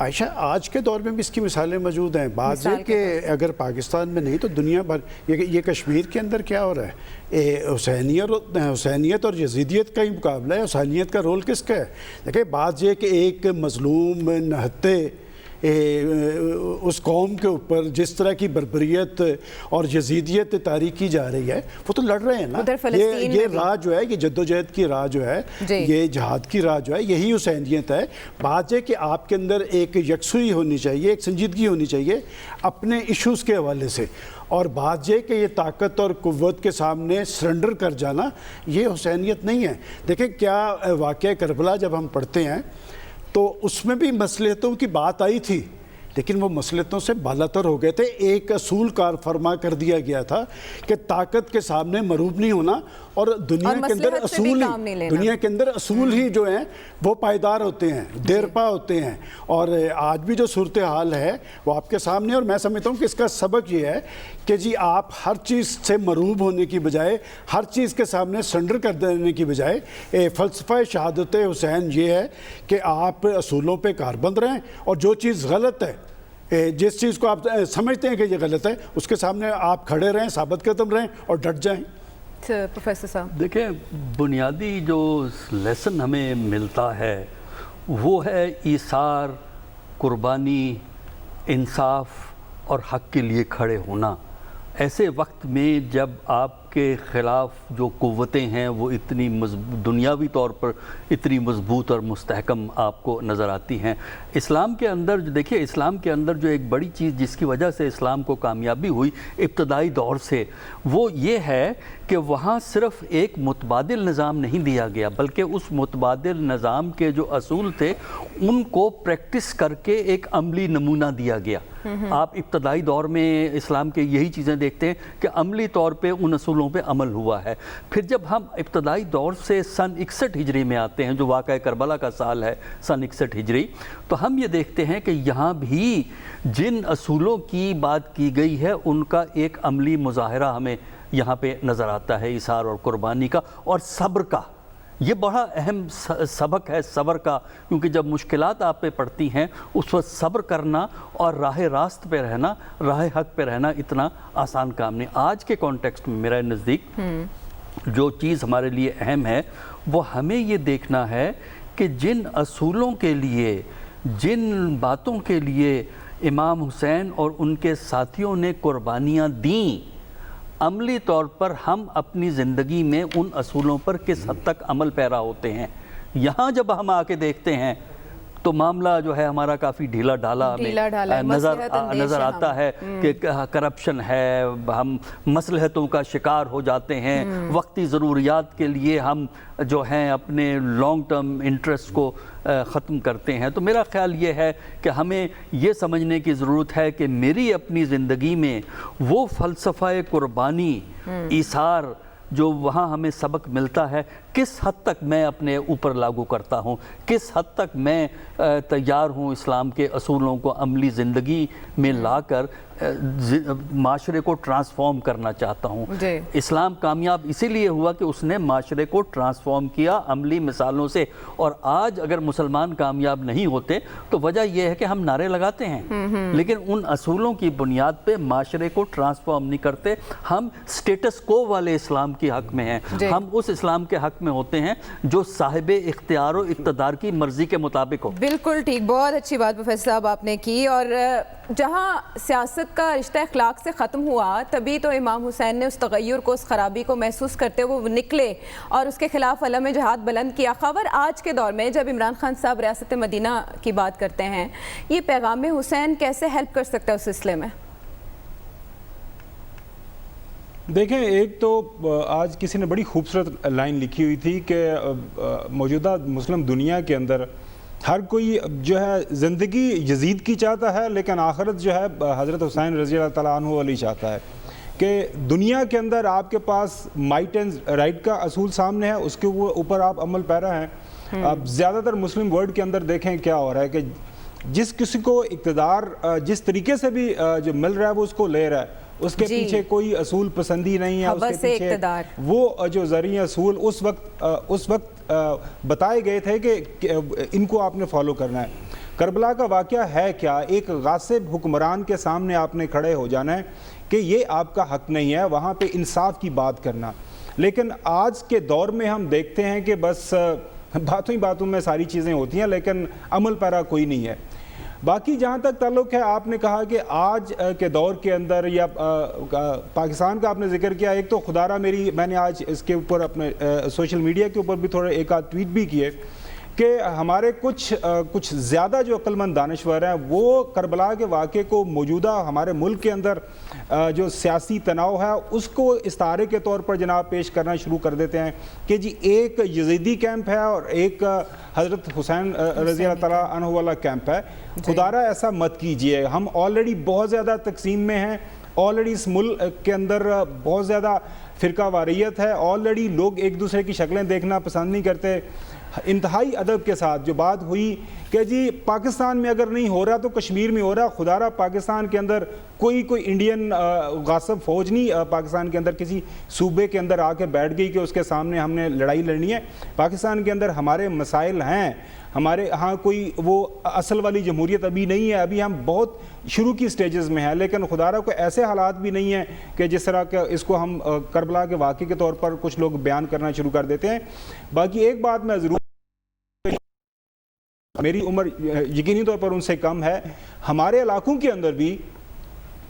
عائشہ آج کے دور میں بھی اس کی مثالیں موجود ہیں. بات یہ کہ اگر پاکستان میں نہیں تو دنیا بھر یہ کشمیر کے اندر کیا ہو رہا ہے؟ حسینیت اور یزیدیت کا ہی مقابلہ ہے. حسینیت کا رول کس کا ہے؟ دیکھیں بات یہ کہ ایک مظلوم نہتے اس قوم کے اوپر جس طرح کی بربریت اور یزیدیت طاری کی جا رہی ہے وہ تو لڑ رہے ہیں نا. یہ راہ جو ہے، یہ جدوجہد کی راہ جو ہے، یہ جہاد کی راہ جو ہے، یہی حسینیت ہے. بات ہے کہ آپ کے اندر ایک یکسوئی ہونی چاہیے، ایک سنجیدگی ہونی چاہیے اپنے ایشوز کے حوالے سے. اور بات یہ کہ یہ طاقت اور قوت کے سامنے سرنڈر کر جانا یہ حسینیت نہیں ہے. دیکھیں کیا واقعہ کربلا جب ہم پڑھتے ہیں تو اس میں بھی مصلحتوں کی بات آئی تھی، لیکن وہ مصلحتوں سے بالاتر ہو گئے تھے. ایک اصول کار فرما کر دیا گیا تھا کہ طاقت کے سامنے مغلوب نہیں ہونا، اور دنیا کے اندر اصول ہی جو ہیں وہ پائیدار ہوتے ہیں، دیرپا ہوتے ہیں. اور آج بھی جو صورتحال ہے وہ آپ کے سامنے، اور میں سمجھتا ہوں کہ اس کا سبق یہ ہے کہ جی آپ ہر چیز سے مروب ہونے کی بجائے، ہر چیز کے سامنے سرنڈر کر دینے کی بجائے فلسفہ شہادت حسین یہ ہے کہ آپ اصولوں پہ کاربند رہیں، اور جو چیز غلط ہے، جس چیز کو آپ سمجھتے ہیں کہ یہ غلط ہے، اس کے سامنے آپ کھڑے رہیں، ثابت قدم رہیں اور ڈٹ جائیں. پروفیسر صاحب دیکھیں، بنیادی جو لیسن ہمیں ملتا ہے وہ ہے ایثار، قربانی، انصاف اور حق کے لیے کھڑے ہونا. ایسے وقت میں جب آپ کے خلاف جو قوتیں ہیں وہ اتنی دنیاوی طور پر اتنی مضبوط اور مستحکم آپ کو نظر آتی ہیں. اسلام کے اندر دیکھیے، اسلام کے اندر جو ایک بڑی چیز جس کی وجہ سے اسلام کو کامیابی ہوئی ابتدائی دور سے، وہ یہ ہے کہ وہاں صرف ایک متبادل نظام نہیں دیا گیا، بلکہ اس متبادل نظام کے جو اصول تھے ان کو پریکٹس کر کے ایک عملی نمونہ دیا گیا. آپ ابتدائی دور میں اسلام کے یہی چیزیں دیکھتے ہیں کہ عملی طور پہ ان اصولوں پہ عمل ہوا ہے. پھر جب ہم ابتدائی دور سے سن 61 ہجری میں آتے ہیں، جو واقعہ کربلا کا سال ہے سن 61 ہجری، تو ہم یہ دیکھتے ہیں کہ یہاں بھی جن اصولوں کی بات کی گئی ہے ان کا ایک عملی مظاہرہ ہمیں یہاں پہ نظر آتا ہے، ایثار اور قربانی کا اور صبر کا. یہ بڑا اہم سبق ہے صبر کا، کیونکہ جب مشکلات آپ پہ پڑتی ہیں اس وقت صبر کرنا اور راہ راست پہ رہنا، راہ حق پہ رہنا اتنا آسان کام نہیں. آج کے کانٹیکسٹ میں میرا نزدیک جو چیز ہمارے لیے اہم ہے وہ ہمیں یہ دیکھنا ہے کہ جن اصولوں کے لیے، جن باتوں کے لیے امام حسین اور ان کے ساتھیوں نے قربانیاں دیں، عملی طور پر ہم اپنی زندگی میں ان اصولوں پر کس حد تک عمل پیرا ہوتے ہیں. یہاں جب ہم آ کے دیکھتے ہیں تو معاملہ جو ہے ہمارا کافی ڈھیلا ڈھالا نظر آتا ہے کہ کرپشن ہے، ہم مصلحتوں کا شکار ہو جاتے ہیں، وقتی ضروریات کے لیے ہم جو ہیں اپنے لانگ ٹرم انٹرسٹ کو ختم کرتے ہیں. تو میرا خیال یہ ہے کہ ہمیں یہ سمجھنے کی ضرورت ہے کہ میری اپنی زندگی میں وہ فلسفہ قربانی، ایثار جو وہاں ہمیں سبق ملتا ہے، کس حد تک میں اپنے اوپر لاگو کرتا ہوں، کس حد تک میں تیار ہوں اسلام کے اصولوں کو عملی زندگی میں لا کر معاشرے کو ٹرانسفارم کرنا چاہتا ہوں. اسلام کامیاب اسی لیے ہوا کہ اس نے معاشرے کو ٹرانسفارم کیا عملی مثالوں سے. اور آج اگر مسلمان کامیاب نہیں ہوتے تو وجہ یہ ہے کہ ہم نعرے لگاتے ہیں لیکن ان اصولوں کی بنیاد پہ معاشرے کو ٹرانسفارم نہیں کرتے. ہم سٹیٹس کو والے اسلام کے حق میں ہیں، ہم اس اسلام کے حق میں ہوتے ہیں جو صاحب اختیار و اقتدار کی مرضی کے مطابق ہو. بالکل ٹھیک، بہت اچھی بات پروفیسر صاحب آپ نے کی. اور جہاں سیاست کا رشتہ اخلاق سے ختم ہوا، تبھی تو امام حسین نے اس تغیر کو، اس خرابی کو محسوس کرتے ہوئے وہ نکلے اور اس کے خلاف علم جہاد بلند کیا. خبر آج کے دور میں جب عمران خان صاحب ریاست مدینہ کی بات کرتے ہیں، یہ پیغام حسین کیسے ہیلپ کر سکتا ہے اس سلسلے میں؟ دیکھیں، ایک تو آج کسی نے بڑی خوبصورت لائن لکھی ہوئی تھی کہ موجودہ مسلم دنیا کے اندر ہر کوئی جو ہے زندگی یزید کی چاہتا ہے لیکن آخرت جو ہے حضرت حسین رضی اللہ تعالیٰ عنہ والی چاہتا ہے. کہ دنیا کے اندر آپ کے پاس مائٹ اینڈ رائٹ کا اصول سامنے ہے، اس کے اوپر آپ عمل پیرا ہیں. اب زیادہ تر مسلم ورلڈ کے اندر دیکھیں کیا ہو رہا ہے کہ جس کسی کو اقتدار جس طریقے سے بھی جو مل رہا ہے وہ اس کو لے رہا ہے، اس کے پیچھے کوئی اصول پسندی نہیں ہے، اس کے پیچھے وہ جو ذرعی اصول اس وقت بتائے گئے تھے کہ ان کو آپ نے فالو کرنا ہے. کربلا کا واقعہ ہے کیا؟ ایک غاصب حکمران کے سامنے آپ نے کھڑے ہو جانا ہے کہ یہ آپ کا حق نہیں ہے، وہاں پہ انصاف کی بات کرنا. لیکن آج کے دور میں ہم دیکھتے ہیں کہ بس باتوں ہی باتوں میں ساری چیزیں ہوتی ہیں لیکن عمل پیرا کوئی نہیں ہے. باقی جہاں تک تعلق ہے، آپ نے کہا کہ آج کے دور کے اندر یا پاکستان کا آپ نے ذکر کیا، ایک تو خدا را میں نے آج اس کے اوپر اپنے سوشل میڈیا کے اوپر بھی تھوڑے ایک آدھ ٹویٹ بھی کیے کہ ہمارے کچھ زیادہ جو عقل مند دانشور ہیں وہ کربلا کے واقعے کو موجودہ ہمارے ملک کے اندر جو سیاسی تناؤ ہے اس کو استعارے کے طور پر جناب پیش کرنا شروع کر دیتے ہیں کہ جی ایک یزیدی کیمپ ہے اور ایک حضرت حسین رضی اللہ تعالیٰ عنہ والا کیمپ ہے. خدا را ایسا مت کیجئے. ہم آلریڈی بہت زیادہ تقسیم میں ہیں، آلریڈی اس ملک کے اندر بہت زیادہ فرقہ واریت ہے، آلریڈی لوگ ایک دوسرے کی شکلیں دیکھنا پسند نہیں کرتے. انتہائی ادب کے ساتھ جو بات ہوئی کہ جی پاکستان میں اگر نہیں ہو رہا تو کشمیر میں ہو رہا، خدا را پاکستان کے اندر کوئی انڈین غاصب فوج نہیں پاکستان کے اندر کسی صوبے کے اندر آ کے بیٹھ گئی کہ اس کے سامنے ہم نے لڑائی لڑنی ہے. پاکستان کے اندر ہمارے مسائل ہیں، ہمارے ہاں کوئی وہ اصل والی جمہوریت ابھی نہیں ہے، ابھی ہم بہت شروع کی سٹیجز میں ہیں. لیکن خدا را کو ایسے حالات بھی نہیں ہیں کہ جس طرح کہ اس کو ہم کربلا کے واقعے کے طور پر کچھ لوگ بیان کرنا شروع کر دیتے ہیں. باقی ایک بات میں ضرور، میری عمر یقینی طور پر ان سے کم ہے، ہمارے علاقوں کے اندر بھی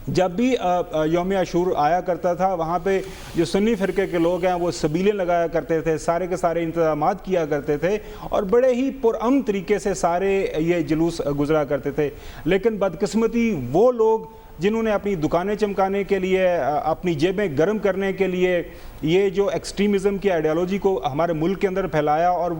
جب بھی یوم عاشور آیا کرتا تھا وہاں پہ جو سنی فرقے کے لوگ ہیں وہ سبیلیں لگایا کرتے تھے، سارے کے سارے انتظامات کیا کرتے تھے اور بڑے ہی پرامن طریقے سے سارے یہ جلوس گزرا کرتے تھے. لیکن بدقسمتی وہ لوگ جنہوں نے اپنی دکانیں چمکانے کے لیے، اپنی جیبیں گرم کرنے کے لیے یہ جو ایکسٹریمزم کی آئیڈیالوجی کو ہمارے ملک کے اندر پھیلایا، اور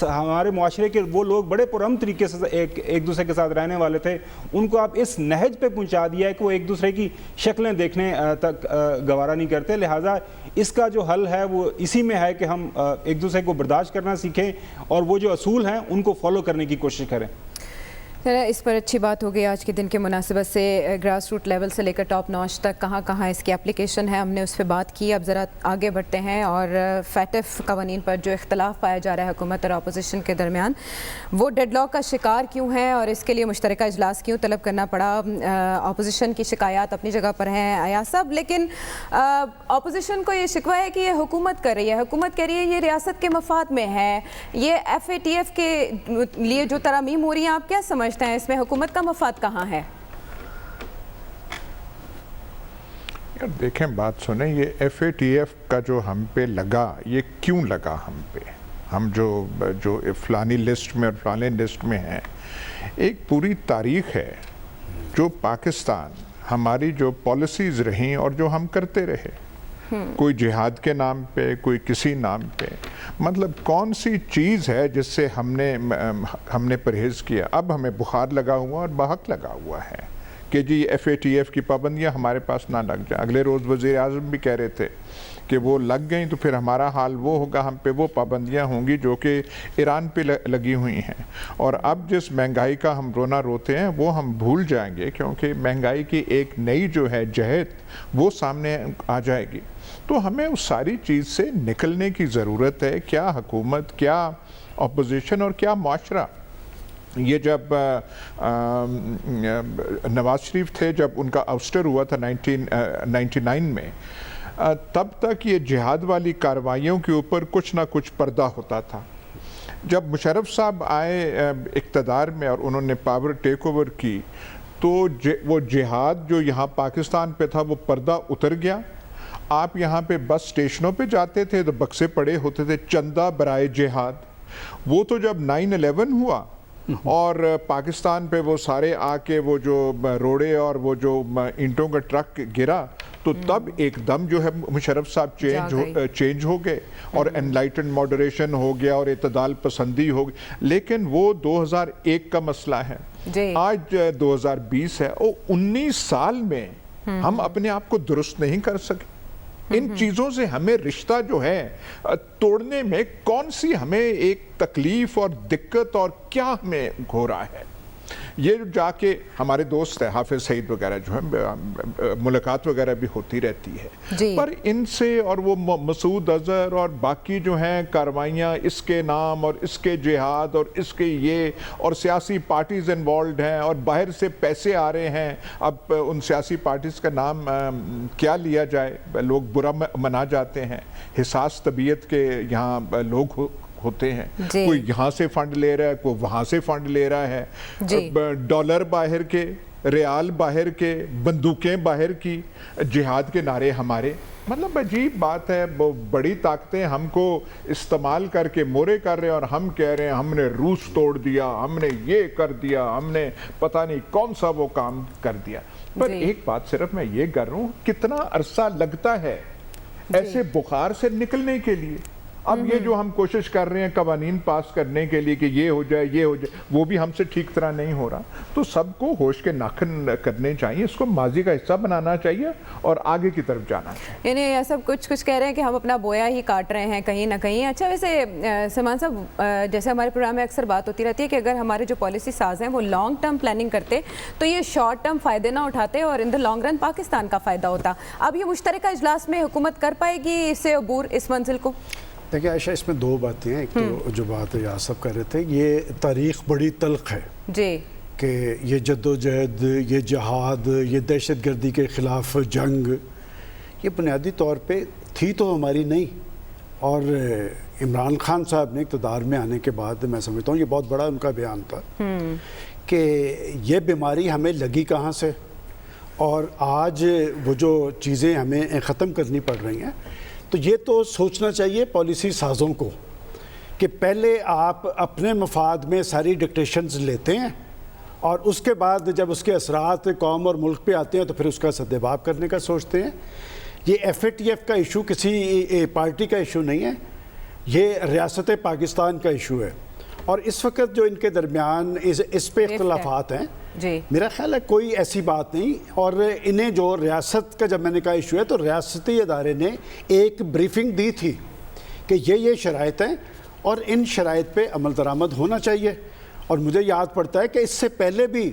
ہمارے معاشرے کے وہ لوگ بڑے پرامن طریقے سے ایک دوسرے کے ساتھ رہنے والے تھے، ان کو آپ اس نہج پہ پہنچا دیا ہے کہ وہ ایک دوسرے کی شکلیں دیکھنے تک گوارا نہیں کرتے. لہٰذا اس کا جو حل ہے وہ اسی میں ہے کہ ہم ایک دوسرے کو برداشت کرنا سیکھیں اور وہ جو اصول ہیں ان کو فالو کرنے کی کوشش کریں. اس پر اچھی بات ہو گئی آج کے دن کے مناسبت سے، گراس روٹ لیول سے لے کر ٹاپ ناچ تک کہاں کہاں اس کی اپلیکیشن ہے، ہم نے اس پہ بات کی. اب ذرا آگے بڑھتے ہیں اور فیٹف قوانین پر جو اختلاف پایا جا رہا ہے حکومت اور اپوزیشن کے درمیان، وہ ڈیڈ لاک کا شکار کیوں ہے اور اس کے لیے مشترکہ اجلاس کیوں طلب کرنا پڑا. اپوزیشن کی شکایات اپنی جگہ پر ہیں ایاز صاحب، لیکن اپوزیشن کو یہ شکوہ ہے کہ یہ حکومت کر رہی ہے، حکومت کہہ رہی ہے یہ ریاست کے مفاد میں ہے. یہ FATF کے لیے جو ترامیم ہو رہی ہیں آپ کیا سمجھتے ہیں، اس میں حکومت کا مفاد کہاں ہے؟ یار دیکھیں بات سنیں، یہ FATF کا جو ہم پہ لگا، یہ کیوں لگا ہم پہ؟ ہم جو فلانی لسٹ میں اور فلانی لسٹ میں ہیں، ایک پوری تاریخ ہے جو پاکستان، ہماری جو پالیسیز رہیں اور جو ہم کرتے رہے، کوئی جہاد کے نام پہ، کوئی کسی نام پہ، مطلب کون سی چیز ہے جس سے ہم نے پرہیز کیا؟ اب ہمیں بخار لگا ہوا اور بحق لگا ہوا ہے کہ جی FATF کی پابندیاں ہمارے پاس نہ لگ جائیں. اگلے روز وزیر اعظم بھی کہہ رہے تھے کہ وہ لگ گئیں تو پھر ہمارا حال وہ ہوگا، ہم پہ وہ پابندیاں ہوں گی جو کہ ایران پہ لگی ہوئی ہیں. اور اب جس مہنگائی کا ہم رونا روتے ہیں وہ ہم بھول جائیں گے، کیونکہ مہنگائی کی ایک نئی جو ہے جہت وہ سامنے آ جائے گی. تو ہمیں اس ساری چیز سے نکلنے کی ضرورت ہے. کیا حکومت، کیا اپوزیشن اور کیا معاشرہ. یہ جب نواز شریف تھے، جب ان کا اوسٹر ہوا تھا 1999 میں، تب تک یہ جہاد والی کارروائیوں کے اوپر کچھ نہ کچھ پردہ ہوتا تھا. جب مشرف صاحب آئے اقتدار میں اور انہوں نے پاور ٹیک اوور کی تو وہ جہاد جو یہاں پاکستان پہ تھا وہ پردہ اتر گیا. آپ یہاں پہ بس اسٹیشنوں پہ جاتے تھے تو بکسے پڑے ہوتے تھے چندہ برائے جہاد. وہ تو جب 9/11 ہوا اور پاکستان پہ وہ سارے آ کے وہ جو روڑے اور وہ جو اینٹوں کا ٹرک گرا تو تب ایک دم جو ہے مشرف صاحب چینج ہو گئے اور انلائٹنڈ ماڈریشن ہو گیا اور اعتدال پسندی ہو گئی. لیکن وہ 2001 کا مسئلہ ہے، آج 2020 ہے. 19 سال میں ہم اپنے آپ کو درست نہیں کر سکے. ان چیزوں سے ہمیں رشتہ جو ہے توڑنے میں کون سی ہمیں ایک تکلیف اور دقت اور کیا ہمیں ہو رہا ہے یہ جا کے ہمارے دوست ہیں حافظ سعید وغیرہ جو ہیں ملاقات وغیرہ بھی ہوتی رہتی ہے، پر ان سے اور وہ مسعود اظہر اور باقی جو ہیں کاروائیاں اس کے نام اور اس کے جہاد اور اس کے یہ اور سیاسی پارٹیز انوالوڈ ہیں اور باہر سے پیسے آ رہے ہیں. اب ان سیاسی پارٹیز کا نام کیا لیا جائے، لوگ برا منا جاتے ہیں. حساس طبیعت کے یہاں لوگ ہوتے ہیں، کوئی یہاں سے فنڈ لے رہا ہے، کوئی وہاں سے فنڈ لے رہا ہے. ڈالر باہر کے، ریال باہر کے، بندوقیں باہر کی، جہاد کے نعرے ہمارے. مطلب عجیب بات ہے. بڑی طاقتیں ہم کو استعمال کر کے مورے کر رہے ہیں اور ہم کہہ رہے ہیں ہم نے روس توڑ دیا، ہم نے یہ کر دیا، ہم نے پتہ نہیں کون سا وہ کام کر دیا. پر ایک بات صرف میں یہ کر رہا ہوں، کتنا عرصہ لگتا ہے ایسے بخار سے نکلنے کے لیے. اب یہ جو ہم کوشش کر رہے ہیں قوانین پاس کرنے کے لیے کہ یہ ہو جائے یہ ہو جائے، وہ بھی ہم سے ٹھیک طرح نہیں ہو رہا. تو سب کو ہوش کے ناخن کرنے چاہیے، اس کو ماضی کا حصہ بنانا چاہیے اور آگے کی طرف جانا چاہیے. یعنی یہ سب کچھ کہہ رہے ہیں کہ ہم اپنا بویا ہی کاٹ رہے ہیں کہیں نہ کہیں. اچھا ویسے سلمان صاحب، جیسے ہمارے پروگرام میں اکثر بات ہوتی رہتی ہے کہ اگر ہمارے جو پالیسی ساز ہیں وہ لانگ ٹرم پلاننگ کرتے تو یہ شارٹ ٹرم فائدے نہ اٹھاتے اور ان دا لانگ رن پاکستان کا فائدہ ہوتا. اب یہ مشترکہ اجلاس میں حکومت کر پائے گی اس سے عبور اس منزل کو؟ دیکھیں عائشہ، اس میں دو باتیں ہیں. ایک تو جو بات ریاض صاحب کر رہے تھے، یہ تاریخ بڑی تلخ ہے جی کہ یہ جد و جہد، یہ جہاد، یہ دہشت گردی کے خلاف جنگ، یہ بنیادی طور پہ تھی تو ہماری نہیں. اور عمران خان صاحب نے اقتدار میں آنے کے بعد میں سمجھتا ہوں یہ بہت بڑا ان کا بیان تھا کہ یہ بیماری ہمیں لگی کہاں سے، اور آج وہ جو چیزیں ہمیں ختم کرنی پڑ رہی ہیں. تو یہ تو سوچنا چاہیے پالیسی سازوں کو کہ پہلے آپ اپنے مفاد میں ساری ڈکٹیشنز لیتے ہیں اور اس کے بعد جب اس کے اثرات قوم اور ملک پہ آتے ہیں تو پھر اس کا سدباب کرنے کا سوچتے ہیں. یہ FATF کا ایشو کسی پارٹی کا ایشو نہیں ہے، یہ ریاست پاکستان کا ایشو ہے. اور اس وقت جو ان کے درمیان اس پہ اختلافات ہیں، میرا خیال ہے کوئی ایسی بات نہیں. اور انہیں جو ریاست کا جب میں نے کہا ایشو ہے تو ریاستی ادارے نے ایک بریفنگ دی تھی کہ یہ شرائط ہیں اور ان شرائط پہ عمل درآمد ہونا چاہیے. اور مجھے یاد پڑتا ہے کہ اس سے پہلے بھی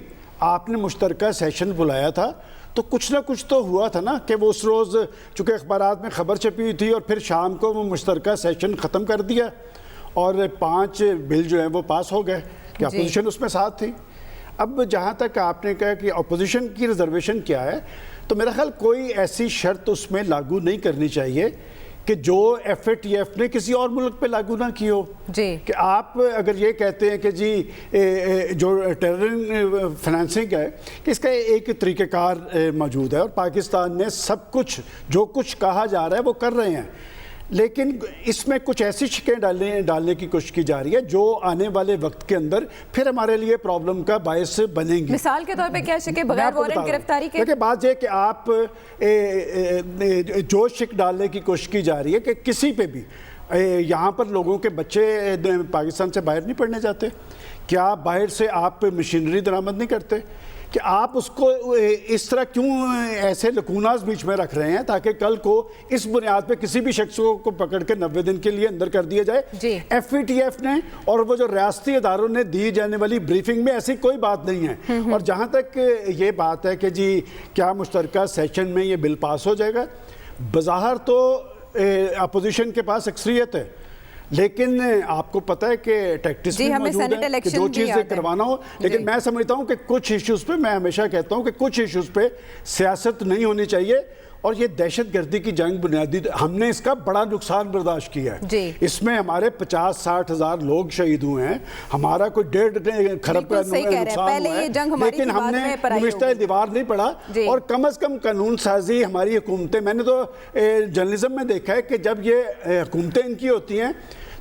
آپ نے مشترکہ سیشن بلایا تھا تو کچھ نہ کچھ تو ہوا تھا نا کہ وہ اس روز چونکہ اخبارات میں خبر چھپی ہوئی تھی اور پھر شام کو وہ مشترکہ سیشن ختم کر دیا اور 5 بل جو ہیں وہ پاس ہو گئے کہ اپوزیشن اس میں ساتھ تھی. اب جہاں تک آپ نے کہا کہ اپوزیشن کی ریزرویشن کیا ہے، تو میرا خیال کوئی ایسی شرط اس میں لاگو نہیں کرنی چاہیے کہ جو FATF نے کسی اور ملک پہ لاگو نہ کی ہو. کہ آپ اگر یہ کہتے ہیں کہ جی جو ٹیرر فنانسنگ ہے کہ اس کا ایک طریقہ کار موجود ہے اور پاکستان نے سب کچھ جو کچھ کہا جا رہا ہے وہ کر رہے ہیں، لیکن اس میں کچھ ایسی شکیں ڈالنے کی کوشش کی جا رہی ہے جو آنے والے وقت کے اندر پھر ہمارے لیے پرابلم کا باعث بنیں گی. مثال کے طور پہ کیا شکیں بغیر وارنٹ گرفتاری کے؟ دیکھیں بات یہ کہ آپ جو شک ڈالنے کی کوشش کی جا رہی ہے کہ کسی پہ بھی یہاں پر لوگوں کے بچے پاکستان سے باہر نہیں پڑھنے جاتے، کیا باہر سے آپ مشینری درآمد نہیں کرتے، کہ آپ اس کو اس طرح کیوں ایسے لکوناز بیچ میں رکھ رہے ہیں تاکہ کل کو اس بنیاد پہ کسی بھی شخص کو پکڑ کے 90 دن کے لیے اندر کر دیا جائے. FATF نے اور وہ جو ریاستی اداروں نے دی جانے والی بریفنگ میں ایسی کوئی بات نہیں ہے. اور جہاں تک یہ بات ہے کہ جی کیا مشترکہ سیشن میں یہ بل پاس ہو جائے گا، بظاہر تو اپوزیشن کے پاس اکثریت ہے، لیکن آپ کو پتہ ہے کہ ٹیکٹس بھی موجود ہے کہ جو چیزیں کروانا ہو. لیکن میں سمجھتا ہوں کہ کچھ ایشوز پہ، میں ہمیشہ کہتا ہوں کہ کچھ ایشوز پہ سیاست نہیں ہونی چاہیے. اور یہ دہشت گردی کی جنگ بنیادی ہم نے اس کا بڑا نقصان برداشت کیا ہے. اس میں ہمارے 50-60 ہزار لوگ شہید ہوئے ہیں، ہمارا کوئی 1.5 خرب کا نقصان ہوا ہے، لیکن ہم نے گزشتہ دیوار نہیں پڑھا. اور کم از کم قانون سازی ہماری حکومتیں، میں نے تو جرنلزم میں دیکھا ہے کہ جب یہ حکومتیں ان کی ہوتی ہیں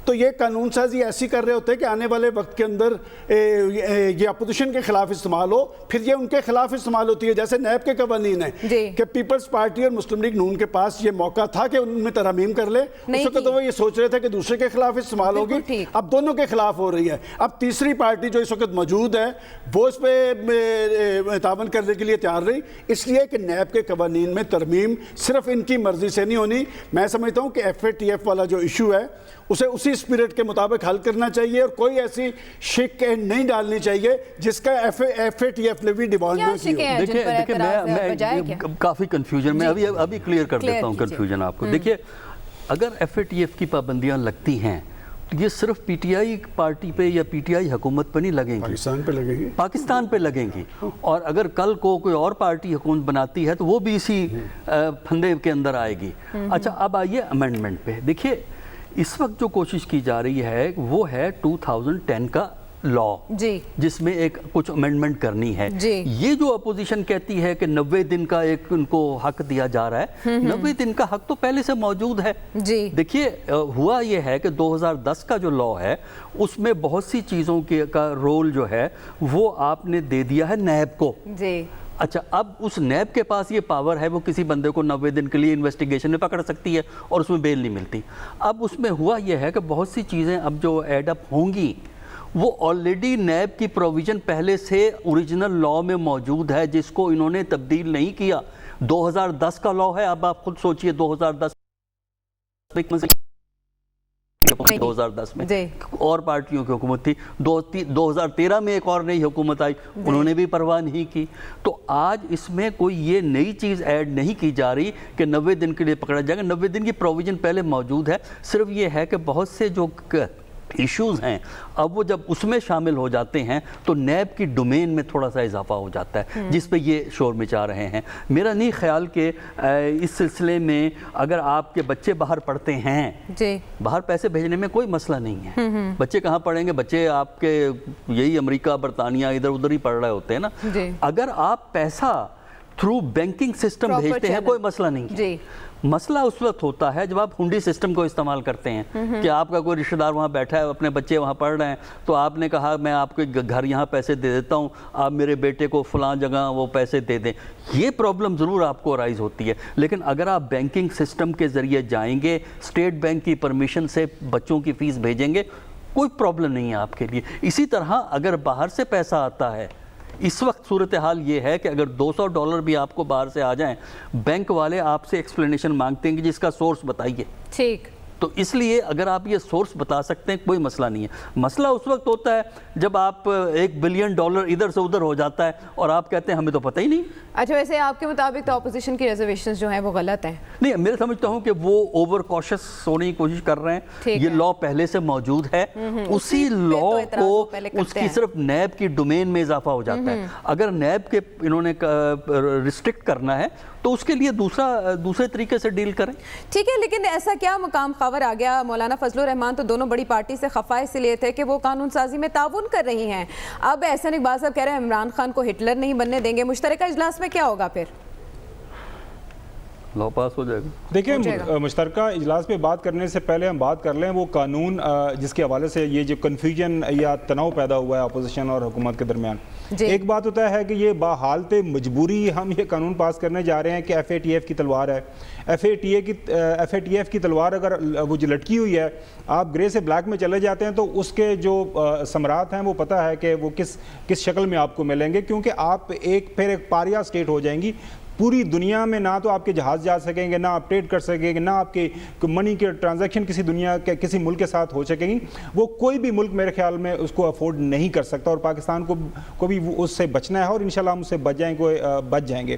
تو یہ قانون سازی ایسی کر رہے ہوتے ہیں کہ آنے والے وقت کے اندر یہ اپوزیشن کے خلاف استعمال ہو، پھر یہ ان کے خلاف استعمال ہوتی ہے. جیسے نیب کے قوانین ہیں کہ پیپلز پارٹی اور مسلم لیگ نون کے پاس یہ موقع تھا کہ ان میں ترامیم کر لے، اس وقت وہ یہ سوچ رہے تھے کہ دوسرے کے خلاف استعمال ہوگی، اب دونوں کے خلاف ہو رہی ہے. اب تیسری پارٹی جو اس وقت موجود ہے وہ اس پہ تعاون کرنے کے لیے تیار رہی، اس لیے کہ نیب کے قوانین میں ترمیم صرف ان کی مرضی سے نہیں ہونی. میں سمجھتا ہوں کہ FATF والا جو ایشو ہے اسے اسی اسی اسپرٹ کے مطابق حل کرنا چاہیے اور کوئی ایسی شک نہیں ڈالنی چاہیے جس کا FATF نے بھی ڈیمانڈ نہ کی ہو. دیکھیں میں کافی کنفیوژن میں ابھی کلیئر کر دیتا ہوں کنفیوژن آپ کو. دیکھیے اگر FATF کی پابندیاں لگتی ہیں یہ صرف PTI پارٹی پہ یا PTI حکومت پہ نہیں لگیں گی, پاکستان پہ لگیں گی, پاکستان پہ لگیں گی. اور اگر کل کو کوئی اور پارٹی حکومت بناتی ہے تو وہ بھی اسی پھندے کے اندر آئے گی. اچھا اب آئیے امینڈمنٹ پہ. دیکھیے اس وقت جو کوشش کی جا رہی ہے وہ ہے 2010 کا لا جی جس میں ایک کچھ امینڈمنٹ کرنی ہے. جی یہ جو اپوزیشن کہتی ہے کہ 90 دن کا ایک ان کو حق دیا جا رہا ہے, 90 دن کا حق تو پہلے سے موجود ہے. جی دیکھیے ہوا یہ ہے کہ 2010 کا جو لا ہے اس میں بہت سی چیزوں کا رول جو ہے وہ آپ نے دے دیا ہے نیب کو. جی اچھا اب اس نیب کے پاس یہ پاور ہے وہ کسی بندے کو 90 دن کے لیے انویسٹیگیشن میں پکڑ سکتی ہے اور اس میں بیل نہیں ملتی. اب اس میں ہوا یہ ہے کہ بہت سی چیزیں اب جو ایڈ اپ ہوں گی وہ آلریڈی نیب کی پروویژن پہلے سے اوریجنل لا میں موجود ہے جس کو انہوں نے تبدیل نہیں کیا. 2010 کا لا ہے. اب آپ خود سوچئے 2010 میں اور پارٹیوں کی حکومت تھی, 2013 میں ایک اور نئی حکومت آئی, انہوں نے بھی پرواہ نہیں کی. تو آج اس میں کوئی یہ نئی چیز ایڈ نہیں کی جا رہی کہ 90 دن کے لیے پکڑا جائے گا. 90 دن کی پروویژن پہلے موجود ہے. صرف یہ ہے کہ بہت سے جو ایشوز ہیں اب وہ جب اس میں شامل ہو جاتے ہیں تو نیب کی ڈومین میں تھوڑا سا اضافہ ہو جاتا ہے جس پہ یہ شور مچا رہے ہیں. میرا نہیں خیال کہ اس سلسلے میں اگر آپ کے بچے باہر پڑھتے ہیں جی باہر پیسے بھیجنے میں کوئی مسئلہ نہیں ہے. بچے کہاں پڑھیں گے, بچے آپ کے یہی امریکہ برطانیہ ادھر ادھر ہی پڑھ رہے ہوتے ہیں نا. اگر آپ پیسہ تھرو بینکنگ سسٹم بھیجتے ہیں کوئی مسئلہ نہیں ہے. مسئلہ اس وقت ہوتا ہے جب آپ ہنڈی سسٹم کو استعمال کرتے ہیں کہ آپ کا کوئی رشتہ دار وہاں بیٹھا ہے, اپنے بچے وہاں پڑھ رہے ہیں, تو آپ نے کہا میں آپ کے گھر یہاں پیسے دے دیتا ہوں, آپ میرے بیٹے کو فلاں جگہ وہ پیسے دے دیں. یہ پرابلم ضرور آپ کو رائز ہوتی ہے. لیکن اگر آپ بینکنگ سسٹم کے ذریعے جائیں گے, اسٹیٹ بینک کی پرمیشن سے بچوں کی فیس بھیجیں گے, کوئی پرابلم نہیں ہے آپ کے لیے. اسی طرح اگر باہر سے پیسہ آتا ہے, اس وقت صورتحال یہ ہے کہ اگر $200 بھی آپ کو باہر سے آ جائیں, بینک والے آپ سے ایکسپلینیشن مانگتے ہیں کہ جس کا سورس بتائیے. ٹھیک, تو اس لیے اگر آپ یہ سورس بتا سکتے ہیں کوئی مسئلہ نہیں ہے. مسئلہ اس وقت ہوتا ہے جب آپ $1 بلین ادھر سے ادھر ہو جاتا ہے اور آپ کہتے ہیں ہمیں تو پتہ ہی نہیں. اچھا ویسے آپ کے مطابق تو اپوزیشن کی ریزرویشنز جو ہیں وہ غلط ہیں؟ نہیں, میں سمجھتا ہوں کہ وہ اوور کاشس ہونے کی کوشش کر رہے ہیں. یہ لا پہلے سے موجود ہے, اسی لا کو اس کی صرف نیب کی ڈومین میں اضافہ ہو جاتا ہے. اگر نیب کے انہوں نے ریسٹرکٹ کرنا ہے تو اس کے لیے دوسرے طریقے سے ڈیل کریں. ٹھیک ہے, لیکن ایسا کیا مقام خبر آ گیا؟ مولانا فضل الرحمان تو دونوں بڑی پارٹی سے خفا اس لیے تھے کہ وہ قانون سازی میں تعاون کر رہی ہیں. اب احسن اقبال صاحب کہہ رہے ہیں عمران خان کو ہٹلر نہیں بننے دیں گے. مشترکہ اجلاس میں کیا ہوگا پھر؟ لا پاس ہو جائے گا. دیکھیں مشترکہ اجلاس پہ بات کرنے سے پہلے ہم بات کر لیں وہ قانون جس کے حوالے سے یہ جو کنفیوژن یا تناؤ پیدا ہوا ہے اپوزیشن اور حکومت کے درمیان. ایک بات ہوتا ہے کہ یہ بحالت مجبوری ہم یہ قانون پاس کرنے جا رہے ہیں کہ FATF کی تلوار ہے. FATF کی تلوار اگر وہ جو لٹکی ہوئی ہے, آپ گرے سے بلیک میں چلے جاتے ہیں تو اس کے جو ثمرات ہیں وہ پتہ ہے کہ وہ کس شکل میں آپ کو ملیں گے, کیونکہ آپ پھر ایک پاریا سٹیٹ ہو جائیں گی. پوری دنیا میں نہ تو آپ کے جہاز جا سکیں گے, نہ آپ ٹریڈ کر سکیں گے, نہ آپ کے منی کے ٹرانزیکشن کسی دنیا کے کسی ملک کے ساتھ ہو سکیں گی. وہ کوئی بھی ملک میرے خیال میں اس کو افورڈ نہیں کر سکتا, اور پاکستان کو بھی اس سے بچنا ہے, اور انشاءاللہ ہم اس سے بچ جائیں گے.